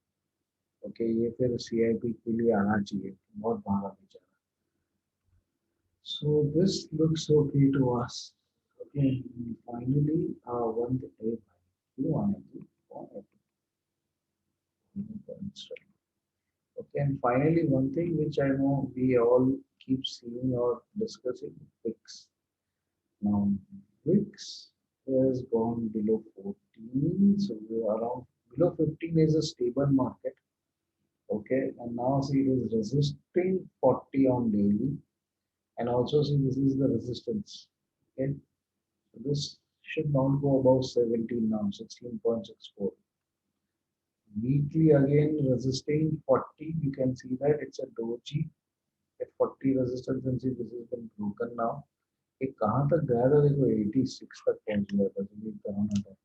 S1: Okay, ये फिर CIP के लिए आना चाहिए, बहुत भागा बेचारा. So this looks okay to us. Okay, finally, one thing. You want to okay, and finally, one thing which I know we all keep seeing or discussing, VIX. Now, VIX has gone below 14, so we're around below 15 is a stable market. Okay, and now see it is resisting 40 on daily, and also see this is the resistance. Okay, so this should not go above 17 now, 16.64. Weekly again resisting 40, you can see that it's a doji at 40 resistance, and see this has been broken now. ये कहाँ तक गया था देखो 86 तक पहुंच गया था जब ये कराना था.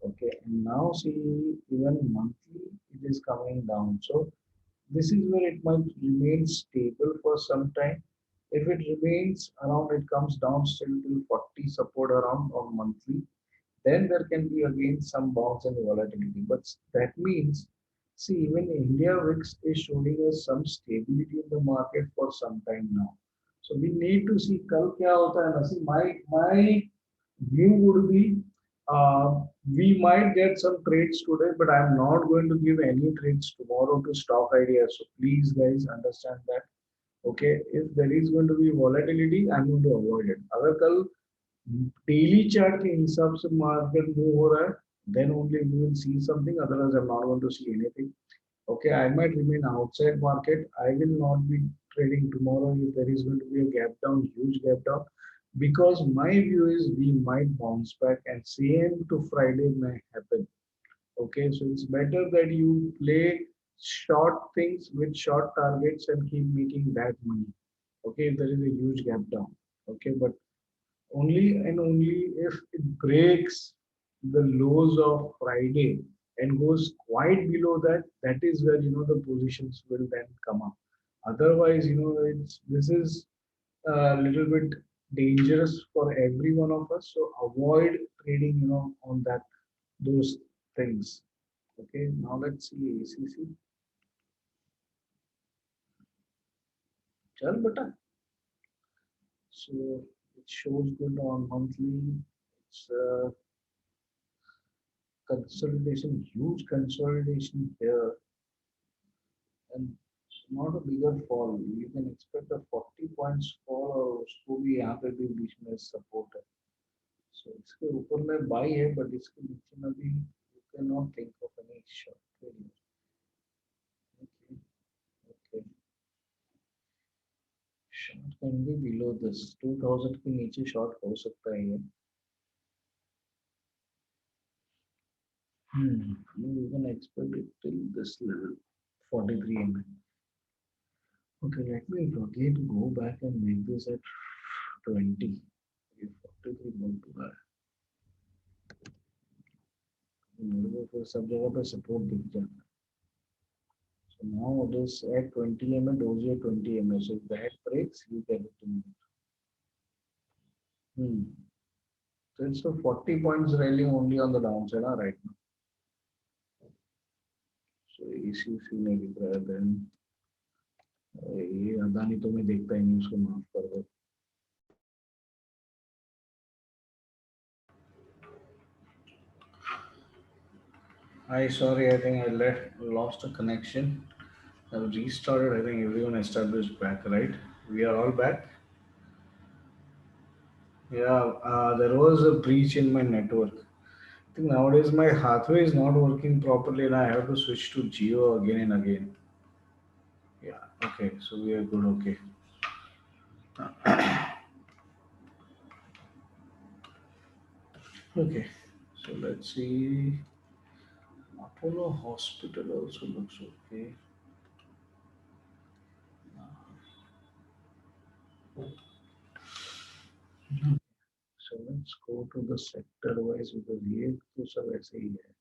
S1: Okay, and now see even monthly it is coming down. So this is where it might remain stable for some time. If it remains around, it comes down still till 40 support around on monthly, then there can be again some bounce and volatility. But that means, see, even India VIX is showing us some stability in the market for some time now. So we need to see कल क्या होता है ना. See, my view would be we might get some trades today, but I'm not going to give any trades tomorrow to stock ideas. So please, guys, understand that. Okay, if there is going to be volatility, I'm going to avoid it. अगर कल daily chart के हिसाब से market move हो रहा है, then only we will see something. Otherwise, I'm not going to see anything. Okay, I might remain outside market. I will not be trading tomorrow if there is going to be a gap down, huge gap down, because my view is we might bounce back and same to Friday may happen. Okay, so it's better that you play short things with short targets and keep making that money. Okay, if there is a huge gap down. Okay, but only and only if it breaks the lows of Friday and goes quite below that, that is where the positions will then come up. Otherwise, it's this is a little bit dangerous for every one of us. So avoid trading, on that those things. Okay, now let's see ACC. Chal bata. So it shows good on monthly. It's consolidation, huge consolidation here, and not a bigger fall. You can expect a 40 points fall, or उसको भी यहाँ पे भी बीच में support है. So इसके ऊपर में बाई है, बट इसके नीचे में भी you cannot think of any short trade. Okay, okay. Short can be below this 2000 के नीचे short हो सकता है ये. You can expect it till this level 43 mm. Okay, let me again go back and make this at 20. ये 43 बहुत बुरा है. मेरे को फिर सब जगह पे सपोर्ट दिख जाता है. So now it is at 20 mm, doji at 20 mm. So if that breaks, you get it in it. So it's a 40 points rally only on the downside right now. So ECC में दिख रहा है. Then ये अदानी तो मैं देखता ही नहीं, उसको माफ कर दो. Sorry, I think I lost a connection. I've restarted. I think everyone established back, right? We are all back. Yeah, there was a breach in my network. I think nowadays my Hathway is not working properly and I have to switch to Geo again and again. Yeah, okay, so we are good, okay. Okay, so let's see. Apollo Hospital also looks okay. So let's go to the sector wise because here to let's see here.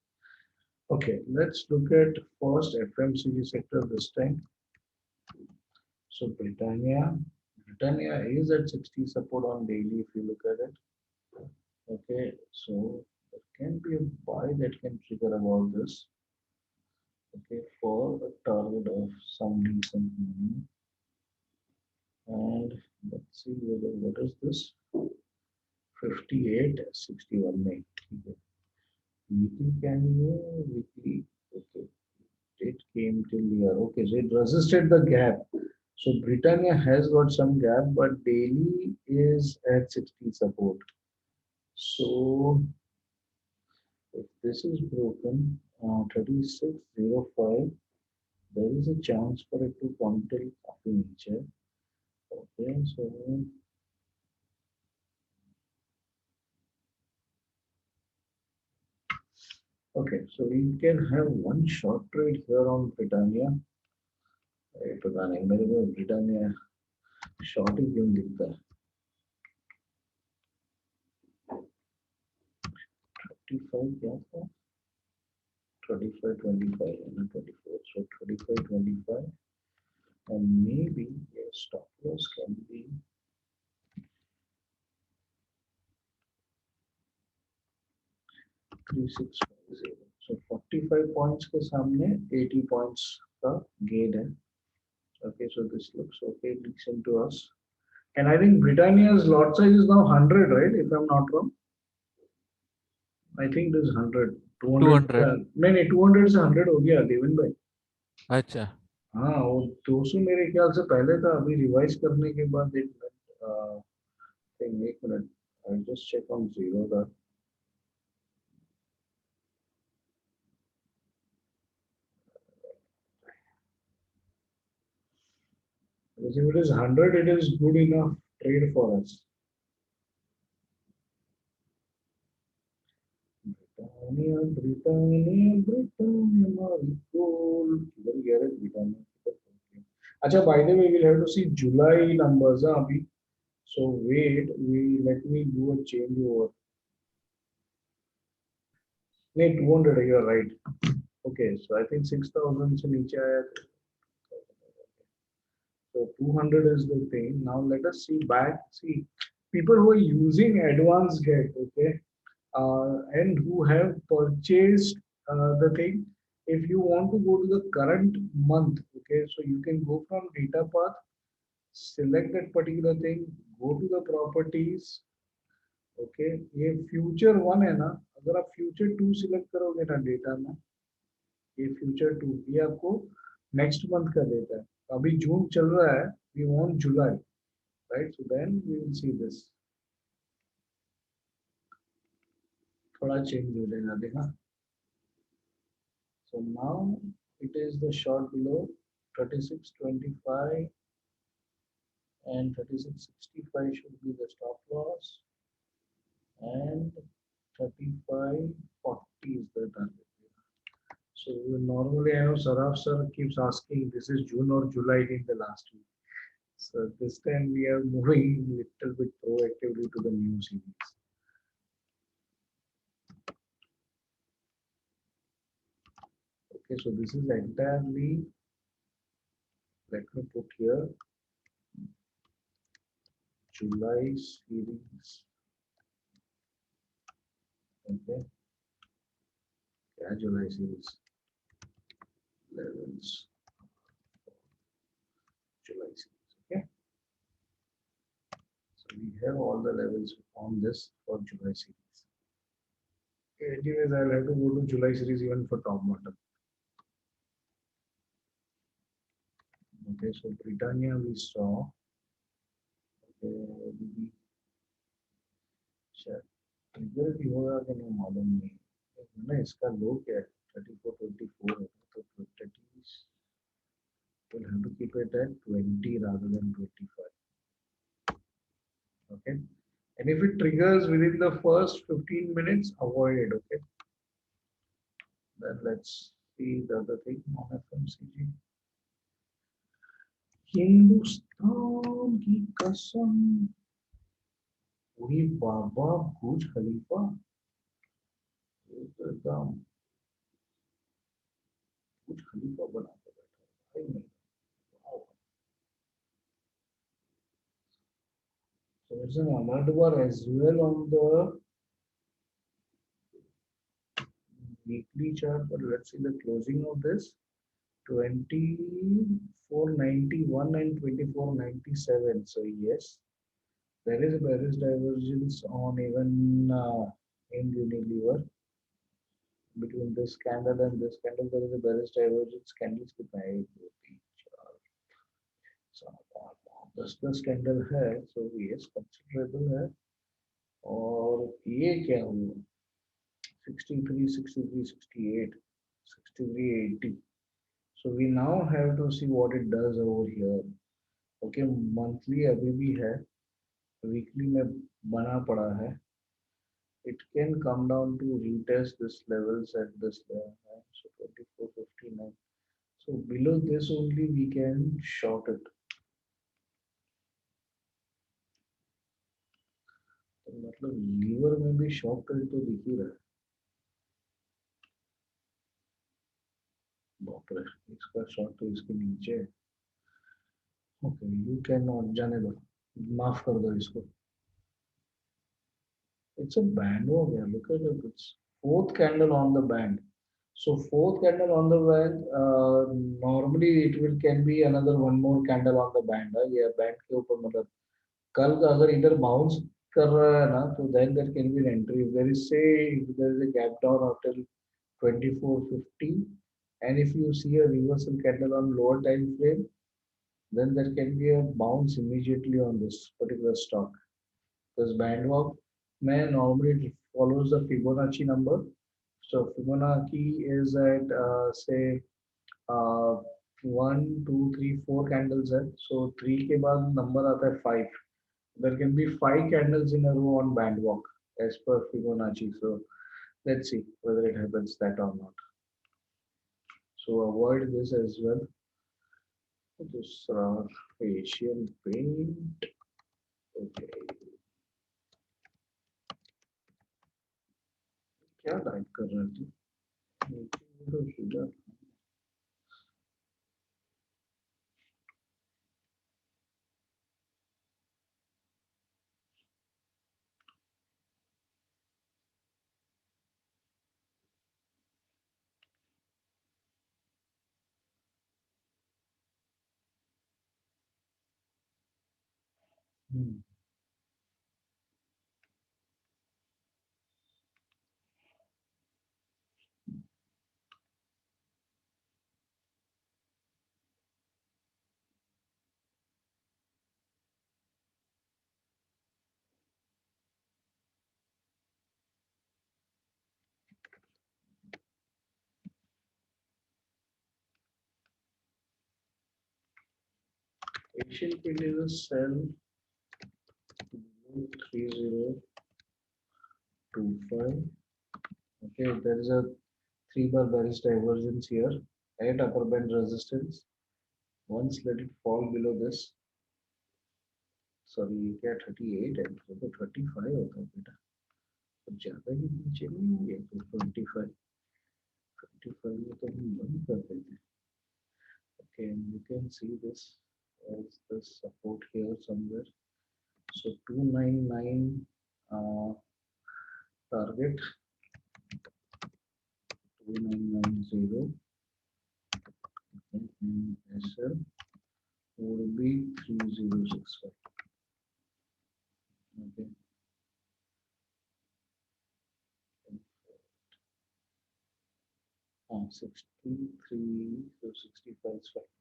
S1: Okay, let's look at first FMCG sector this time. So Britannia is at 60 support on daily if you look at it. Okay, so there can be a buy that can trigger about this. Okay, for a target of some decent money. And let's see whether what is this? 58.61 में. Weekly candle, weekly. Okay, it came till here. Okay, so it resisted the gap. So Britannia has got some gap, but daily is at 60 support. So if this is broken, 36.05, there is a chance for it to come till काफी नीचे. Okay, so okay, so we can have one short trade here on Britannia. पता नहीं मेरे को Britannia short ही क्यों दिखता है. 35 क्या था? 35.25 and 24. So 35.25 and maybe your stop loss can be 3650. So 45 points के सामने 80 points का gain है. Okay, so this looks okay, decent to us. And I think Britannia's lot size is now 100, right? If I'm not wrong. I think it is 100. 200. नहीं 200 से 100 हो गया देवन भाई. अच्छा. हाँ, वो 200 मेरे ख्याल से पहले था, अभी रिवाइज करने के बाद एक minute. I'll just check on zero that. Because if it is 100, it is good enough trade for us. Britannia, अच्छा, by the way, we'll have to see July numbers abhi. So wait, let me do a change over. No, 200, you are right. Okay, so I think 6,000 se niche aaya. So 200 is the thing. Now let us see back. See, people who are using advanced get, okay, and who have purchased the thing. If you want to go to the current month, okay, so you can go from data path, select that particular thing, go to the properties. Okay, ये future 1 है ना, अगर आप future 2 select करोगे ना data में, ये future 2 ये आपको next month का देता है. अभी जून चल रहा है, we want July, right? So then we will see this. थोड़ा चेंज हो जाएगा देखा. So now it is the short below 36.25 and 36.65 should be the stop loss and 35.40 is the target. So normally I know Saraf sir keeps asking this is June or July in the last week. So this time we are moving little bit proactively to the new series. Okay, so this is entirely, let me put here, July series. Okay, yeah, July series levels, July series. Okay, so we have all the levels on this for July series. Okay, anyways, I'll have to go to July series even for top bottom. Okay, so Britannia we saw. Okay, शायद trigger भी होगा कि नहीं मालूम नहीं. मैंने इसका लो क्या है 34.24 है तो 30 we'll have to keep it at 20 rather than 25. Okay, and if it triggers within the first 15 minutes, avoid it. Okay, then let's see the other thing on FMCG. Hindustan की कसम, वही बाबा बुर्ज खलीफा एकदम बुर्ज खलीफा बना के बैठा है भाई. Wow. So there's an alert bar as well on the weekly chart, but let's see the closing of this. 2491 and 2497. So yes, there is a bearish divergence on even in Unilever. Between this candle and this candle, there is a bearish divergence. Candles के price so 10 candle है, so yes considerable है. और ये क्या हुआ 63, 63, 68, 63, 80. So we now have to see what it does over here. Okay, monthly अभी भी है, weekly में बना पड़ा है. It can come down to retest this levels at this level. So 24.59. So below this only we can short it. तो मतलब liver में भी शॉर्ट करे तो दिख ही रहा है. बाप रे, इसका शॉर्ट तो इसके नीचे है. ओके, यू कैन नॉट, जाने दो, माफ कर दो इसको. It's a band हो गया. Look at it. It's fourth candle on the band. So fourth candle on the band. Normally it will can be another one more candle on the band. ये band के ऊपर मतलब कल का अगर इधर bounce कर रहा है ना तो then there can be an entry. If there is say if there is a gap down until 24.50 and if you see a reversal candle on lower time frame, then there can be a bounce immediately on this particular stock. Because band walk may normally follows the Fibonacci number. So Fibonacci is at say uh, 1, 2, 3, 4 candles है. So 3 के बाद number आता है 5. There can be 5 candles in a row on band walk as per Fibonacci. So let's see whether it happens that or not. So avoid this as well. This Asian paint. Okay. क्या type कर रहा है तू? नीचे तो सीधा. Asian Paint is a sell 3025. Okay, there is a 3 bar bearish divergence here at upper band resistance. Once let it fall below this, sorry ये क्या 38 है, तो 35 होता है बेटा, तो ज्यादा ही नीचे नहीं हो गया, तो 25 में तो हम बंद कर देते हैं. Okay, and you can see this as the support here somewhere. So 299 target 2990, and SL would be 3065. Okay. Oh, 63, so 65 is fine.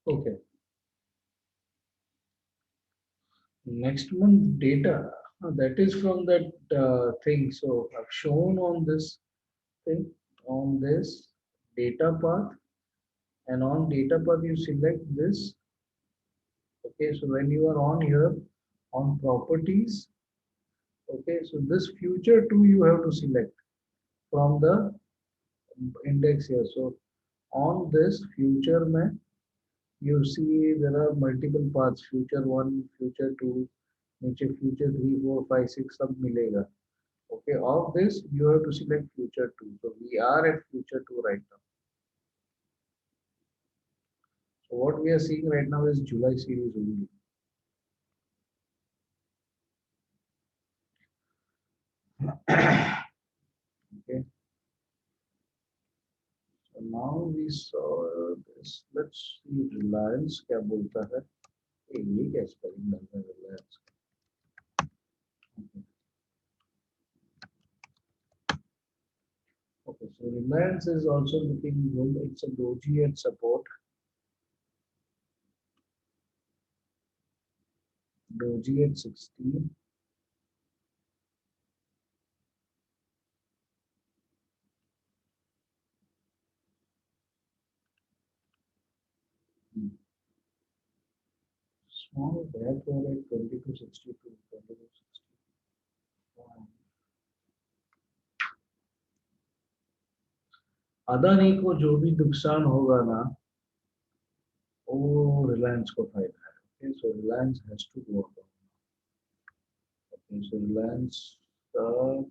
S1: Okay. Okay. Next month data, that is from that thing. So I've shown on this thing, on this data path, and on data path you select this. Okay, so when you are on here on properties, okay, so this future too you have to select from the index here. So on this future man, you see there are multiple paths, future 1, future 2, नीचे future 3, 4, 5, 6 सब मिलेगा. Okay, of this you have to select future 2. So we are at future 2 right now. So what we are seeing right now is July series only. Okay. So now we saw this. Let's see Reliance क्या बोलता है. ये क्या spelling डाल रहा है Reliance. Okay. Okay, so Reliance is also looking good. It's a doji at support. Doji at 16. Small gap here at 2262. 2260. Adani को जो भी नुकसान होगा ना, वो रिलायंस को फायदा है. Okay, so Reliance has to go up. Okay, so Reliance का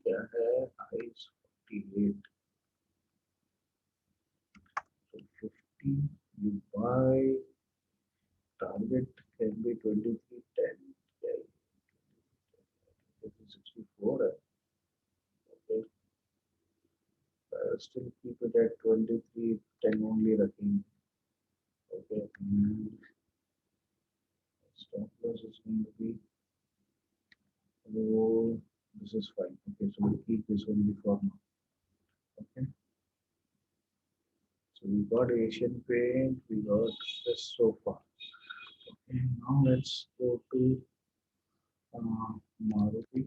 S1: क्या है, highs 48. So 50 you buy, target can be 2310. Yeah, 64 है. Okay, still keep it at 2310 only रखेंगे. Okay, and stop loss is going to be, oh, this is fine. Okay, so we'll keep this only for now. Okay, so we got Asian Paint, we got this so far. Okay, now let's go to Maruti.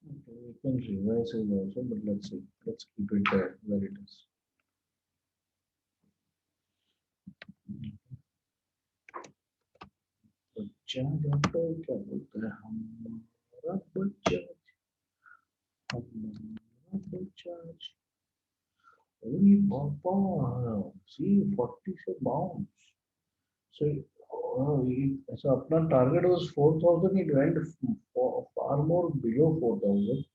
S1: Okay, we can revise it also, but let's see. Let's keep it there where it is. Bajaj auto क्या बोलते हैं, हमारा बजाज, हमारा बजाज। अरे पापा, सी 40 से bounce. So, so अपना target was 4,000. It went far more below 4,000.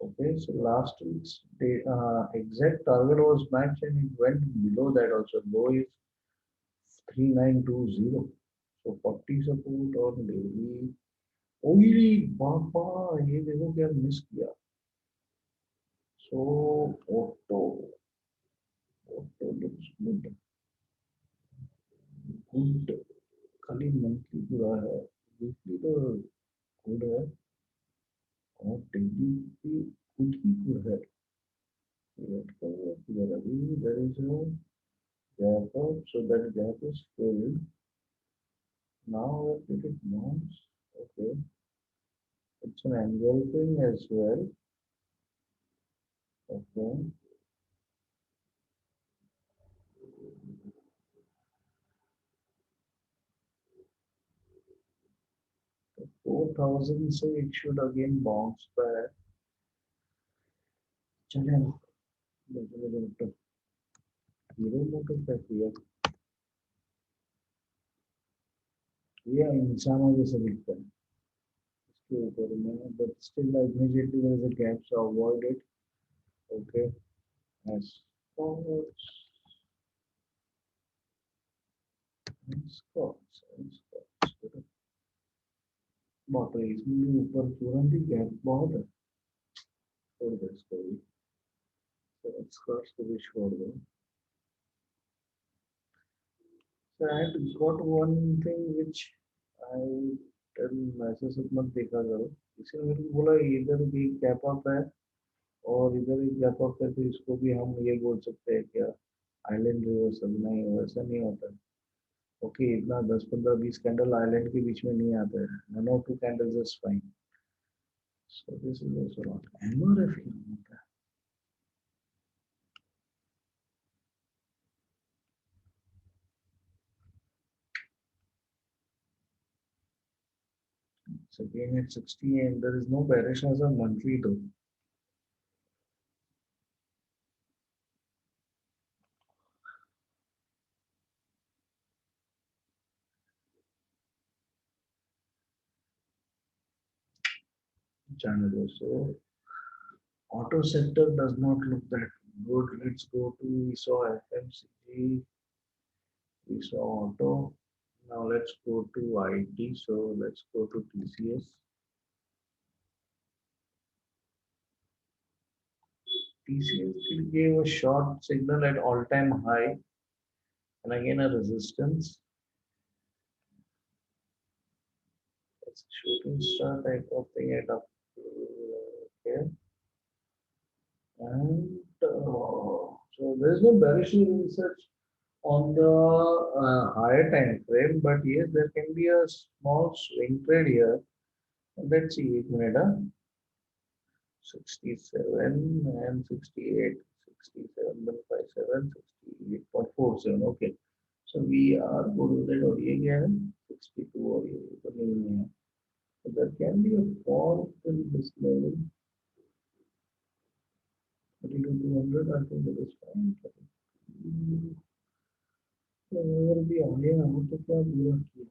S1: Okay, so last week's day, exact target was matched and it went below that also. Low is 3920. So 40 support on daily. ओए बाबा, ये देखो क्या miss किया. So auto looks good. Good. खाली monthly पूरा है, weekly तो good है और डेली भी गुड ही गुड है. There is a gap up, so that gap is filled. Now let it bounce. Okay, it's an engulfing as well. Okay, 4,000, so it should again bounce back. चलेगा. Hero motor क्या किया, ये इंसानों जैसे दिखता है इसके ऊपर में, but still immediately there is a gap, so avoid it. Okay, as forwards and squats and squats. बहुत है इसमें ऊपर तुरंत ही गैप बहुत है. छोड़ दो इसको भी, स्क्वाट्स को भी छोड़ दो. So I had got one thing which I tell message मत देखा करो. इसने मेरे को बोला इधर भी गैप अप है और इधर एक गैप अप है, तो इसको भी हम ये बोल सकते हैं क्या आइलैंड रिवर्सल. नहीं, वैसा नहीं होता. ओके, इतना 10 15 20 कैंडल आइलैंड के बीच में नहीं आता है. 1 or 2 candles is fine. So this is also not MRF होता है. So again at 60 and there is no bearish as a monthly though. Channel. So auto sector does not look that good. Let's go to, we saw FMCG, we saw auto. Now let's go to IT. So let's go to TCS. TCS gave a short signal at all-time high and again a resistance. It's a shooting star type of thing at up here. And so there's no bearish research on the higher time frame, but yes, there can be a small swing trade here. Let's see, 67 and 68, 67.57, 68.47. Okay, so we are good with it. और ये क्या है 62 और ये तो नहीं है. So there can be a fall till this level. 32,200, I think that is fine. अगर भी आ गया हो तो क्या बुरा किया.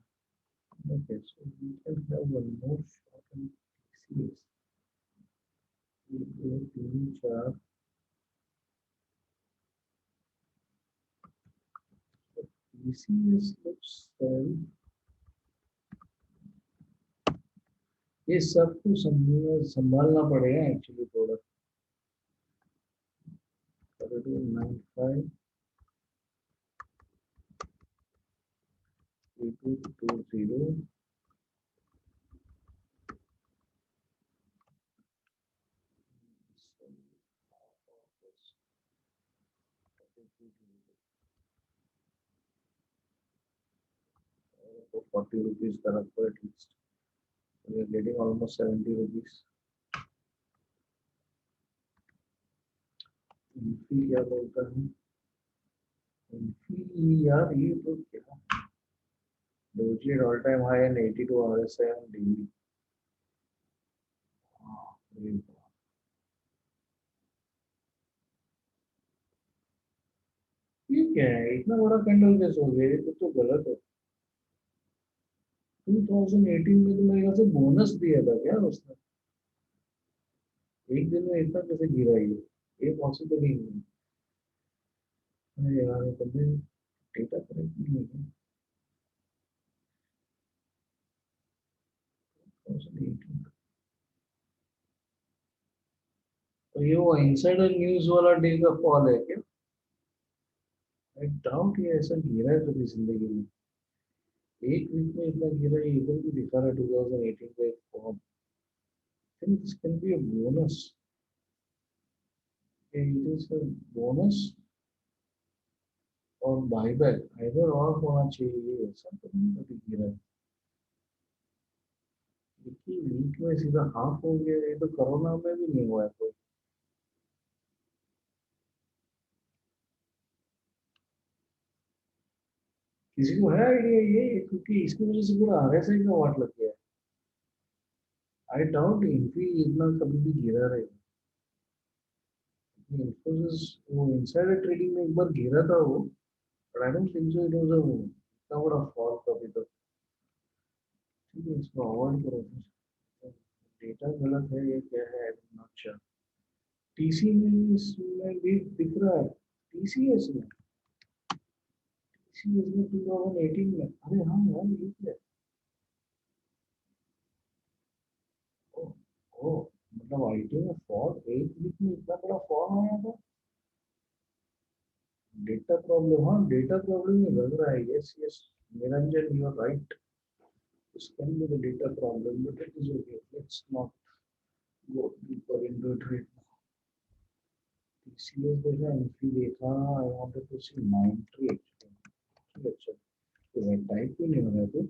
S1: Okay, so we can have one more shot on TCS. TCS looks ये सब कुछ संभालना पड़ेगा एक्चुअली थोड़ा. 3295, 3220. So 40 rupees का रखो at least. We are getting almost 70 rupees. Infy क्या बोलता है, इनफी यार ये तो क्या Doji at all time high and 82 RSI on daily. Very good. ये क्या है इतना बड़ा कैंडल कैसे हो गया ये तो गलत है 2018 में तो मेरे ख्याल से बोनस दिया था क्या उसने एक दिन में इतना कैसे गिरा ये पॉसिबल ही नहीं है अरे यार ये कभी डेटा करेक्ट नहीं है 2018 तो ये वो इनसाइडर न्यूज वाला डे का फॉल है क्या आई डाउट ये ऐसा गिरा है कभी जिंदगी में एक वीक में इतना गिरा है इधर भी दिखा रहा है 2018 का एक fall think this can be a bonus. It is a bonus और buyback either or होना चाहिए ऐसा तो नहीं कभी गिरा है देखिए वीक में सीधा हाफ हो गया ये तो कोरोना में भी नहीं हुआ है कोई किसी को है आइडिया ये क्योंकि इसकी वजह से पूरा आरएसआई का वाट लग गया है आई डाउट इनफी इतना कभी भी गिरा रहेगा इन्फोसिस वो इनसाइडर ट्रेडिंग में एक बार गिरा था वो but I don't think so it was a इतना बड़ा फॉल कभी तो ठीक है इसको अवॉइड करो डेटा गलत है ये क्या है I am not sure TC में भी दिख रहा है टीसीएस में टीसीएस में 2018 में अरे हाँ यार ये क्या ओ ओ मतलब आईटी में फॉल एक वीक में इतना बड़ा फॉल आया था डेटा प्रॉब्लम हाँ डेटा प्रॉब्लम में लग रहा है yes yes Niranjan you are right this can be the data problem but it is okay let's not go deeper into it right now TCS देखा एंट्री देखा I wanted to see 93 actually अच्छा तो type क्यों नहीं हो रहा है तो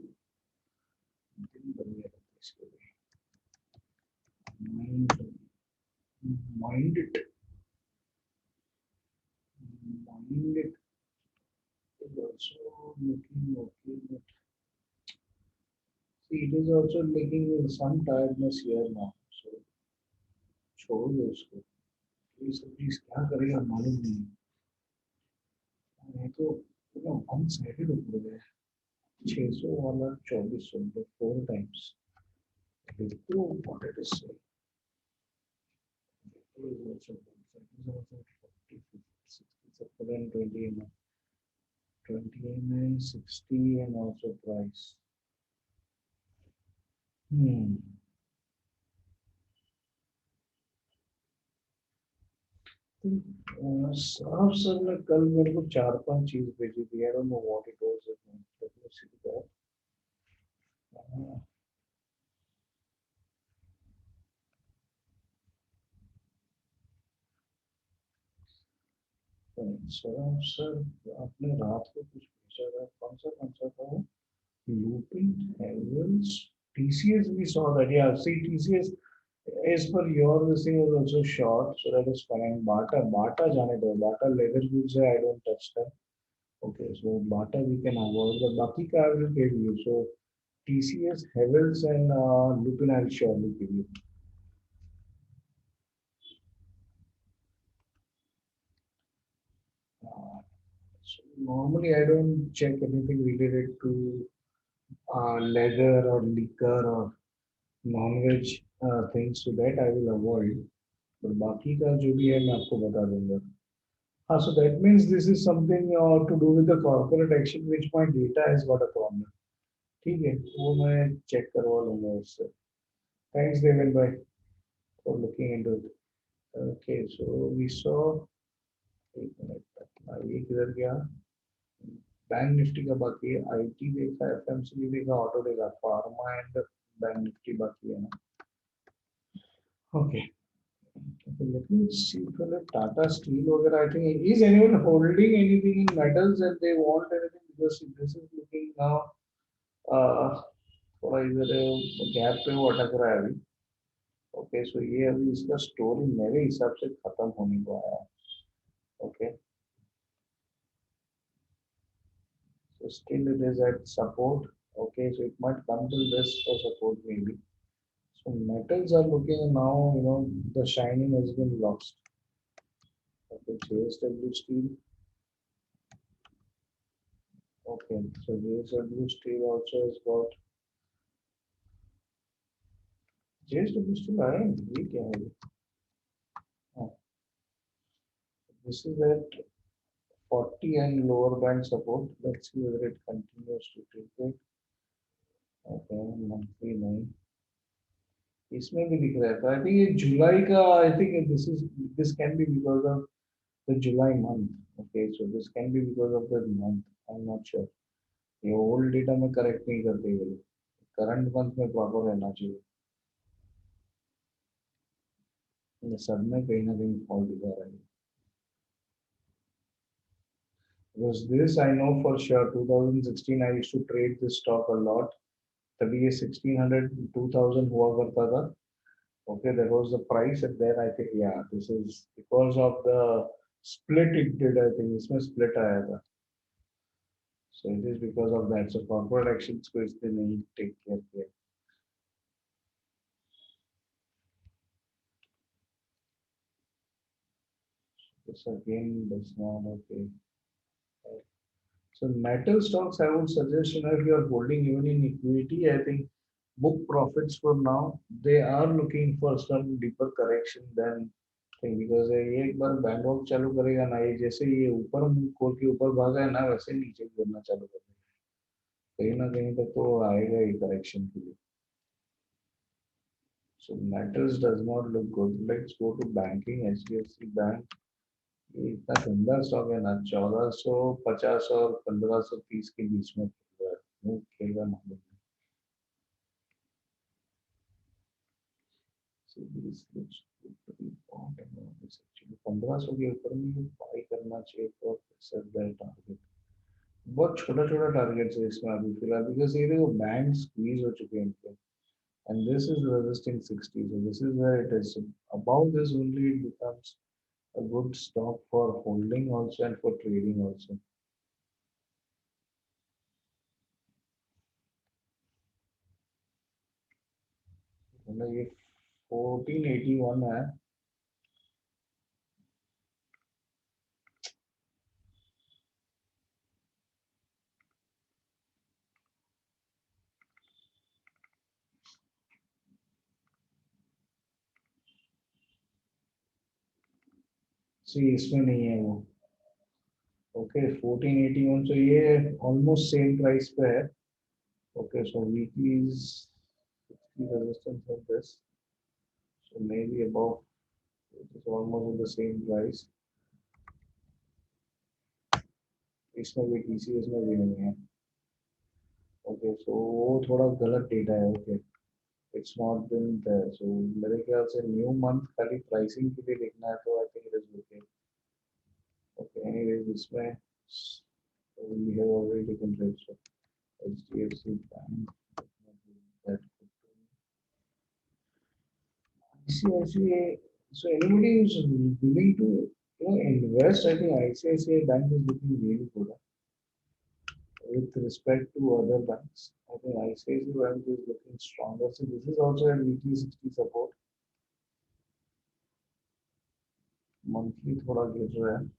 S1: दिन बन गया इसके लिए mind it mind it is also looking okay but see it is also looking with some tiredness here now so छोड़ दो उसको ये सब चीज क्या करेगा मालूम नहीं नहीं तो वन साइडेड ऊपर गया 600 वाला 2400 मतलब 4 times तो what it is saying it is also 40 60 and 20 mm 20 mm 60 and also price साहब सर ने कल मेरे को 4-5 चीज भेजी थी I don't know what it was let me see that sir आपने रात को कुछ भेजा था कौन सा था वो Lupin Havels TCS we saw that yeah see TCS as per your this thing was also short so that is fine Bata जाने दो Bata leather goods है I don't touch them okay so Bata we can avoid the बाकी का I will give you so TCS Havels and Lupin I will surely give you so normally I don't check anything related to leather or liquor or non-veg things so that I will avoid but बाकी का जो भी है मैं आपको बता दूंगा हाँ so that means this is something to do with the corporate action which my data has got a problem ठीक है वो मैं चेक करवा लूंगा उससे thanks Devin bhai for looking into it okay so we saw एक minute ये किधर गया बैंक निफ्टी का बाकी है आईटी देखा एफएमसीजी देखा ऑटो देखा फार्मा एंड बैंक निफ्टी बाकी है ना okay okay, let me see from the Tata Steel वगैरह I think is anyone holding anything in metals and they want anything because this is looking now थोड़ा इधर gap पे वो अटक रहा है अभी ओके सो ये अभी इसका स्टोरी मेरे हिसाब से खत्म होने को आया है okay so still it is at support Okay, so it might come to this for support maybe. So metals are looking now, the shining has been lost. Okay, JSW Steel. Okay, so JSW Steel also has got JSW Steel iron. ये क्या है? हाँ, this is at 40 and lower band support. Let's see whether it continues to take it. Okay, monthly नहीं. इसमें भी दिख रहा था. I think ये जुलाई का. I think this can be because of the July month. Okay, so this can be because of the month. I'm not sure. ये old data में correct नहीं करते ये लोग. Current month में proper रहना चाहिए. ये सब में कहीं ना कहीं fault दिखा रहा है. Because this I know for sure. 2016 I used to trade this stock a lot. तभी ये 1600 2000 हुआ करता था. Okay, that was the price, and then I think yeah, this is because of the split it did. I think इसमें split आया था. So it is because of that. So corporate actions को इसने नहीं take care किया. This again does not okay. So metal stocks, I would suggest, if you are holding even in equity, I think book profits for now. They are looking for some deeper correction than thing because ये एक बार band walk चालू करेगा ना, ये जैसे ये ऊपर core के ऊपर भागा है ना, वैसे नीचे गिरना चालू कर देगा. कहीं ना कहीं तक तो आएगा ये करेक्शन के लिए. So metals does not look good. Let's go to banking. HDFC Bank. ये इतना गंदा स्टॉक है ना, 1450 और 1530 के बीच में खेल रहा है. वो खेलेगा मालूम नहीं. So this looks good to be bought and all this actually 1500 के ऊपर में ये बाई करना चाहिए for set that target. बहुत छोटा छोटा टारगेट है इसमें अभी फिलहाल because ये देखो बैंक स्क्वीज हो चुके हैं इनके. And this is resisting 60, so this is where it is. So above this only it becomes a good stock for holding also and for trading also. मतलब ये 1481 है. सी इसमें नहीं है वो. ओके 1481, so ये ऑलमोस्ट सेम प्राइस पे है. Okay so weekly is 60 resistance of this, so maybe above it is almost at the same price. इसमें भी टीसीएस में भी नहीं है. ओके सो वो थोड़ा गलत डेटा है. Okay it's not been there, so मेरे ख्याल से न्यू मंथ खाली प्राइसिंग के लिए देखना है तो I think it is okay. Okay anyways इसमें we have already taken trades for HDFC Bank. That ICICI. So anybody who's willing to invest, I think ICICI Bank is looking really good with respect to other banks. I think ICICI Bank is looking stronger. So this is also a weekly 60 support. Monthly थोड़ा गिर रहा है.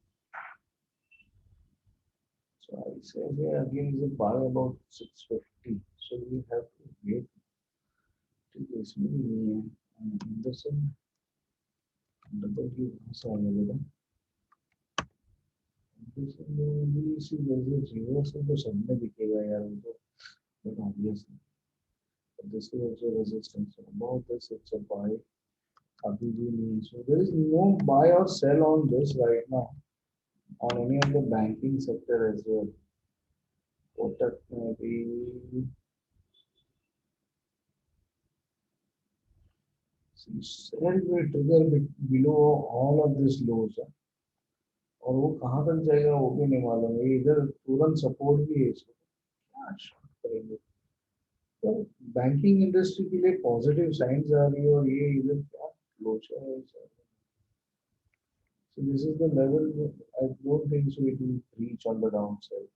S1: So ICICI again is a buy about 650. So we have to wait. इसमें भी नहीं है. Anderson double की कहाँ से आने लगा. Anderson में भी इसी वजह जीरो से तो सब में दिखेगा यार उनको. But obviously, this is also resistance. So about this, it's a buy. अभी भी नहीं. So there is no buy or sell on this right now on any of the banking sector as well. Kotak में भी sell will trigger below all of this lows है. और वो कहाँ तक जाएगा वो भी नहीं मालूम है. इधर तुरंत सपोर्ट भी है इसको. क्या शॉर्ट करेंगे. तो बैंकिंग इंडस्ट्री के लिए पॉजिटिव साइंस आ रही है और ये इधर क्या क्लोज है. So this is the level I don't think so it will reach on the downside.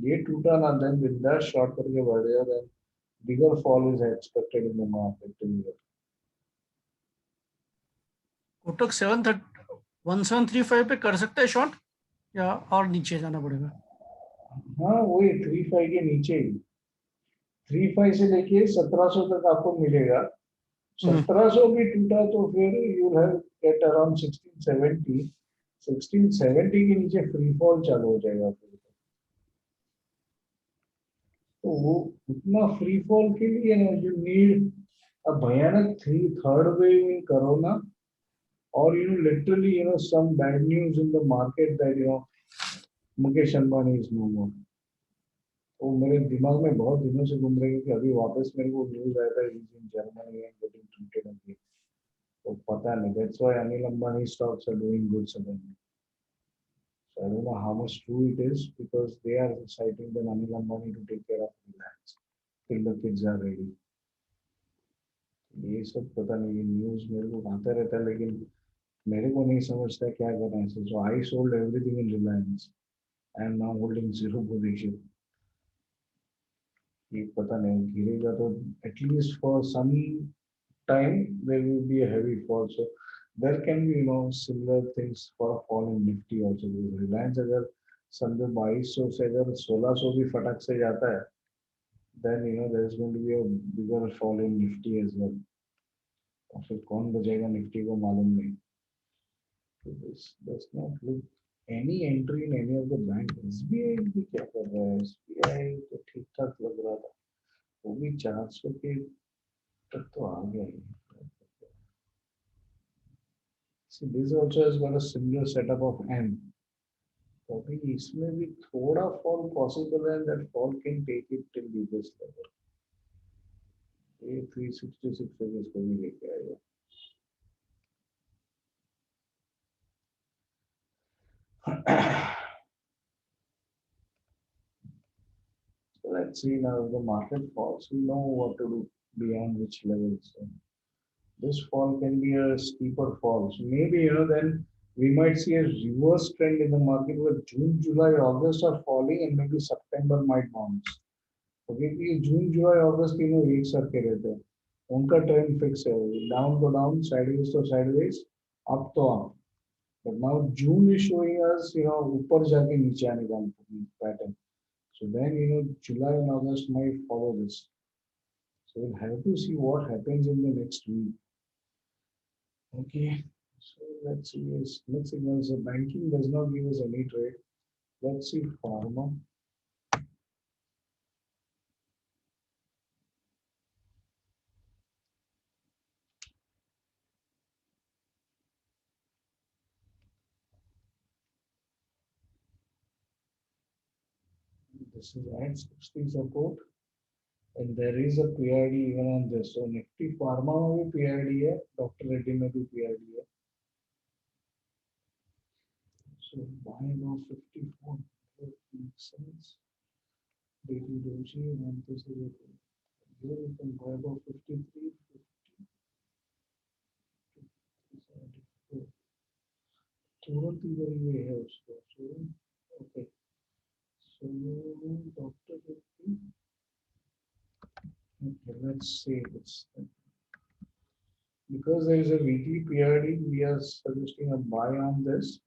S1: ये टूटा ना देन बिंदास शॉर्ट करके बढ़ गया, then bigger fall is expected in the market to year.
S4: Kotak 1735 पे कर सकते हैं शॉर्ट या और नीचे जाना पड़ेगा?
S1: हाँ वही 35 के नीचे ही, 35 से लेके 1700 तक आपको मिलेगा। 1700 भी टूटा तो फिर यू हैव गेट अराउंड 1670, 1670 के नीचे फ्री फॉल चालू हो जाएगा फिर। तो वो उतना फ्री फॉल के लिए ना यू नीड अ भयानक third wave in corona, or literally some bad news in the market that Mukesh Ambani is no more। वो मेरे दिमाग में बहुत दिनों से घूम रही है कि अभी वापस मेरे को न्यूज आया था in Germany and getting treated again. तो पता नहीं, that's why Anil Ambani stocks are doing good suddenly। So I don't know how much true it is because they are citing the Anil Ambani to take care of Reliance till the kids are ready। ये सब पता नहीं, news मेरे को आता रहता है लेकिन मेरे को नहीं समझता क्या करना है। So I sold everything in Reliance, I am now holding zero position. ये पता नहीं गिरेगा तो at least for some time there will be a heavy fall. So there can be similar things for fall in Nifty also. Reliance अगर समझो 2200 से अगर 1600 भी फटक से जाता है, then there is going to be a bigger fall in Nifty as well. और फिर कौन बचेगा निफ्टी को मालूम नहीं। So this does not look any entry in any of the bank। SBI भी क्या कर रहा है? SBI तो ठीक ठाक लग रहा था, वो भी 400 के तक तो आ गया ही। So this also has got a similar setup of M। तो अभी इसमें भी थोड़ा फॉल पॉसिबल है, that fall can take it till this level। ये 366 पे इसको भी लेके आएगा। Let's see now if the market falls, we know what to do beyond which levels। So this fall can be a steeper fall। So maybe then we might see a reverse trend in the market where June, July, August are falling and maybe September might bounce। Okay, ये June, July, August तीनों एक साथ के रहते हैं, उनका trend fix है, down तो डाउन, साइडवेज तो साइडवेज, अप तो up. But now June is showing us ऊपर जाके नीचे आने का pattern. So then July and August might follow this। So we'll have to see what happens in the next week। Okay, so let's see. Let's see. The banking does not give us any trade। Let's see pharma। This is at 60 support and there is a PID even on this। So Nifty pharma में भी PID है, Dr. Reddy में भी PID है। So buying of 54 makes sense। Daily Doji and this is it। Here you can buy about 53, 50, 74। तुरंत इधर ये है उसका। So okay, so Dr. Reddy, okay, let's see this because there is a weekly PRD, we are suggesting a buy on this।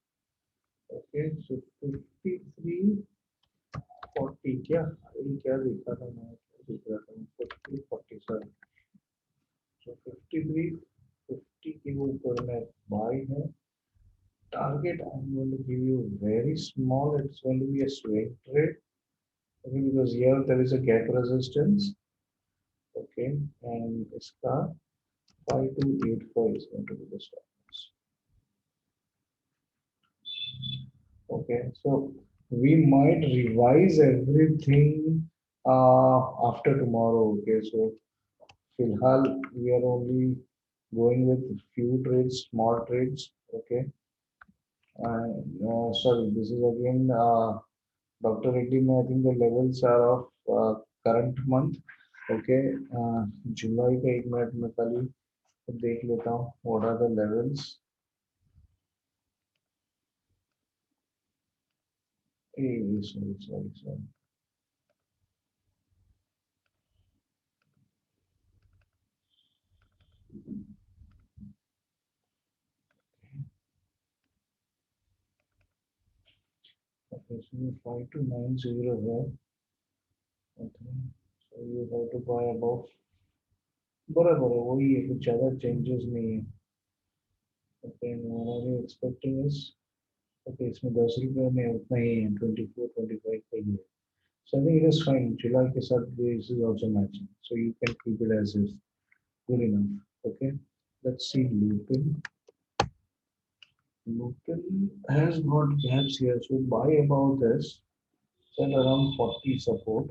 S1: Okay, so 53, 40 क्या क्या दिखा था मैं, क्या दिख रहा था 50, 47। So 53, 50 के ऊपर में buy है। Target I'm going to give you very small, it's going to be a swing trade। Okay, because here there is a gap resistance। Okay, and इसका 5285 is going to be the stop loss। Okay, so we might revise everything after tomorrow। Okay, so filhal we are only going with few trades, small trades। Okay, sorry, this is again Dr. Reddy। I think the levels are of current month। Okay, July का एक minute में खाली देख लेता हूँ what are the levels। sorry। इसमें 5290 है. Okay. So you have to buy about बराबर है वही है कुछ ज़्यादा changes नहीं है. Okay, what are you expecting is okay इसमें 10 रुपये में उतना ही है 24-25 का ही है. So I think it is fine. July के साथ this is also matching. So you can keep it as is. Good enough. Okay. Let's see Lupin. Lupin has got gaps here. So buy about this at around 40 support.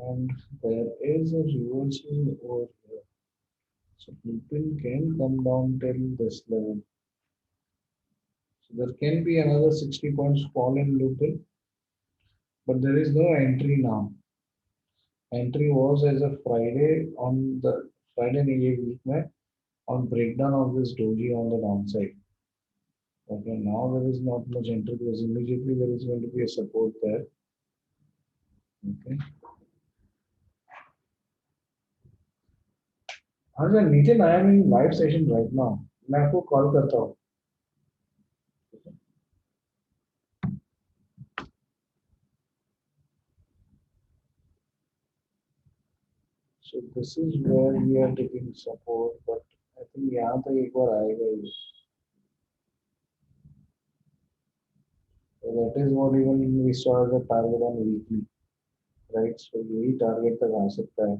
S1: And there is a reversal over here. So Lupin can come down till this level. So there can be another 60 points fall in Lupin, but there is no entry now. Entry was as a Friday on the Friday week on breakdown of this doji on the downside. Okay, now there is not much entry because immediately there is going to be a support there. Okay. हाँ sir Nitin I am in live session right now मैं आपको call करता हूँ. So this is where we are taking support, but I think यहाँ तक एक बार आएगा ही. So that is what even we saw as a target on weekly, right? So यही target तक आ सकता है.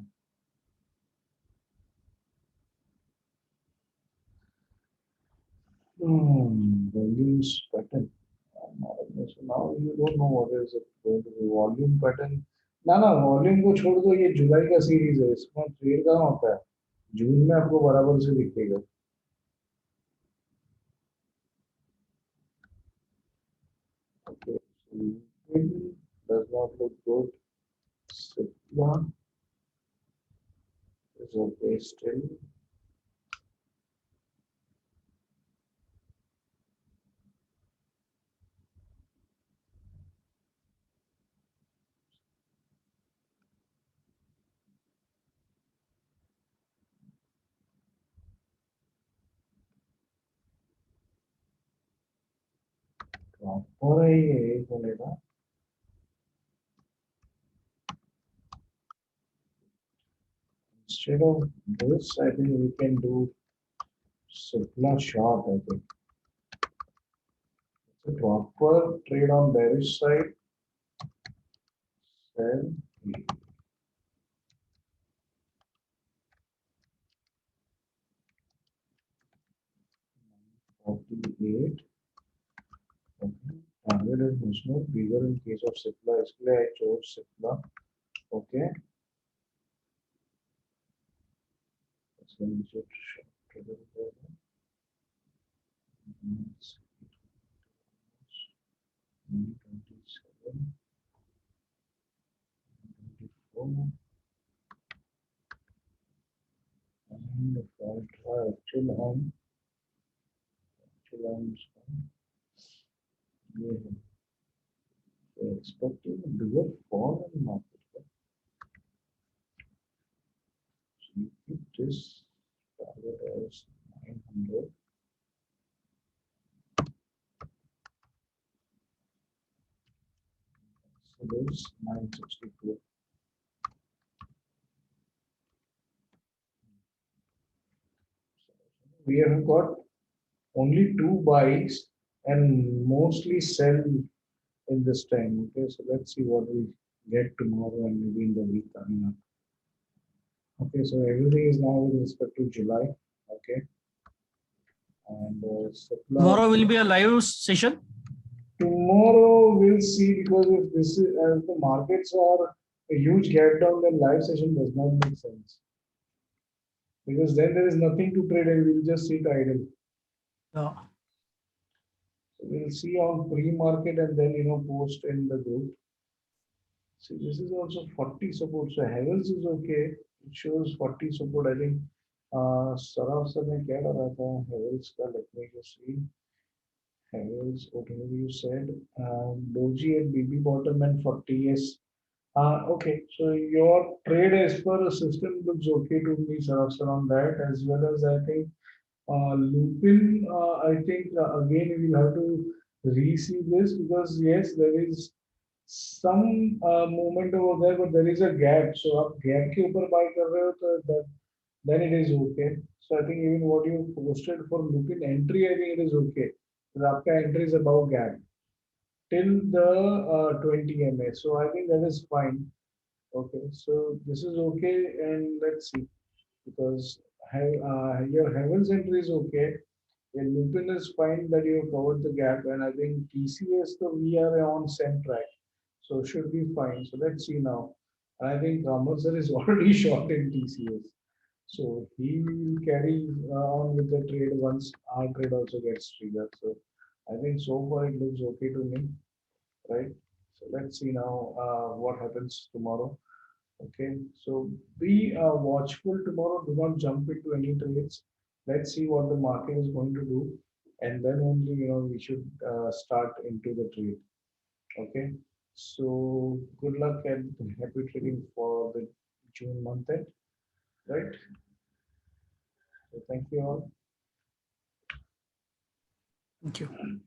S1: Volumes pattern. So now you don't know what is it going to be. Volume pattern. ना ना वॉल्यूम को छोड़ दो ये जुलाई का सीरीज है इसमें ट्रेड कहाँ होता है जून में आपको बराबर से दिखेगा. Okay, so Lupin does not look good. Cipla is okay still. Proper है ये एक बोलेगा. Instead of this, I think we can do Cipla short. I think it's a proper trade on bearish side. Sell. 48. Okay. Target is much more bigger in case of Cipla. इसलिए I chose Cipla. Okay. So we should trigger there. 27, 24, and if I try actual arm yeah, we're expecting a bigger fall in market. So you keep this target as 900. So there's 964. We have got only 2 buys and mostly sell in this time. Okay, so let's see what we get tomorrow and maybe in the week coming up. Okay, so everything is now with respect to July. Okay, and
S4: Tomorrow will be a live session.
S1: tomorrow we'll see because if this is as the markets are a huge gap down, then live session does not make sense because then there is nothing to trade and we'll just sit idle.
S4: Yeah.
S1: So we'll see on pre-market and then post in the group. See, this is also 40 support. So Havells is okay. It shows 40 support. I think Saraf sir ने क्या डाला था Havells का? Let me just see. Havells, whatever you said. Doji and BB bottom and 40. Yes. Okay. So your trade as per the system looks okay to me, Saraf sir, on that, as well as I think Lupin. I think again we will have to re-see this, because yes, there is some movement over there, but there is a gap. So आप gap के ऊपर buy कर रहे हो तो that, then it is okay. So I think even what you posted for lupin entry, I think it is okay. Because आपका entry is above gap till the 20 MA. So I think that is fine. Okay, so this is okay, and let's see, because your Heavens entry is okay. And Lupin is fine that you have covered the gap, and I think TCS, so we are on same track, so should be fine. So let's see now. And I think Amar is already short in TCS, so he will carry on with the trade once our trade also gets triggered. So I think so far it looks okay to me, right? So let's see now what happens tomorrow. Okay, so be watchful tomorrow. Do not jump into any trades. Let's see what the market is going to do, and then only we should start into the trade. Okay, so good luck and happy trading for the June month end, right? So thank you all.
S4: Thank you.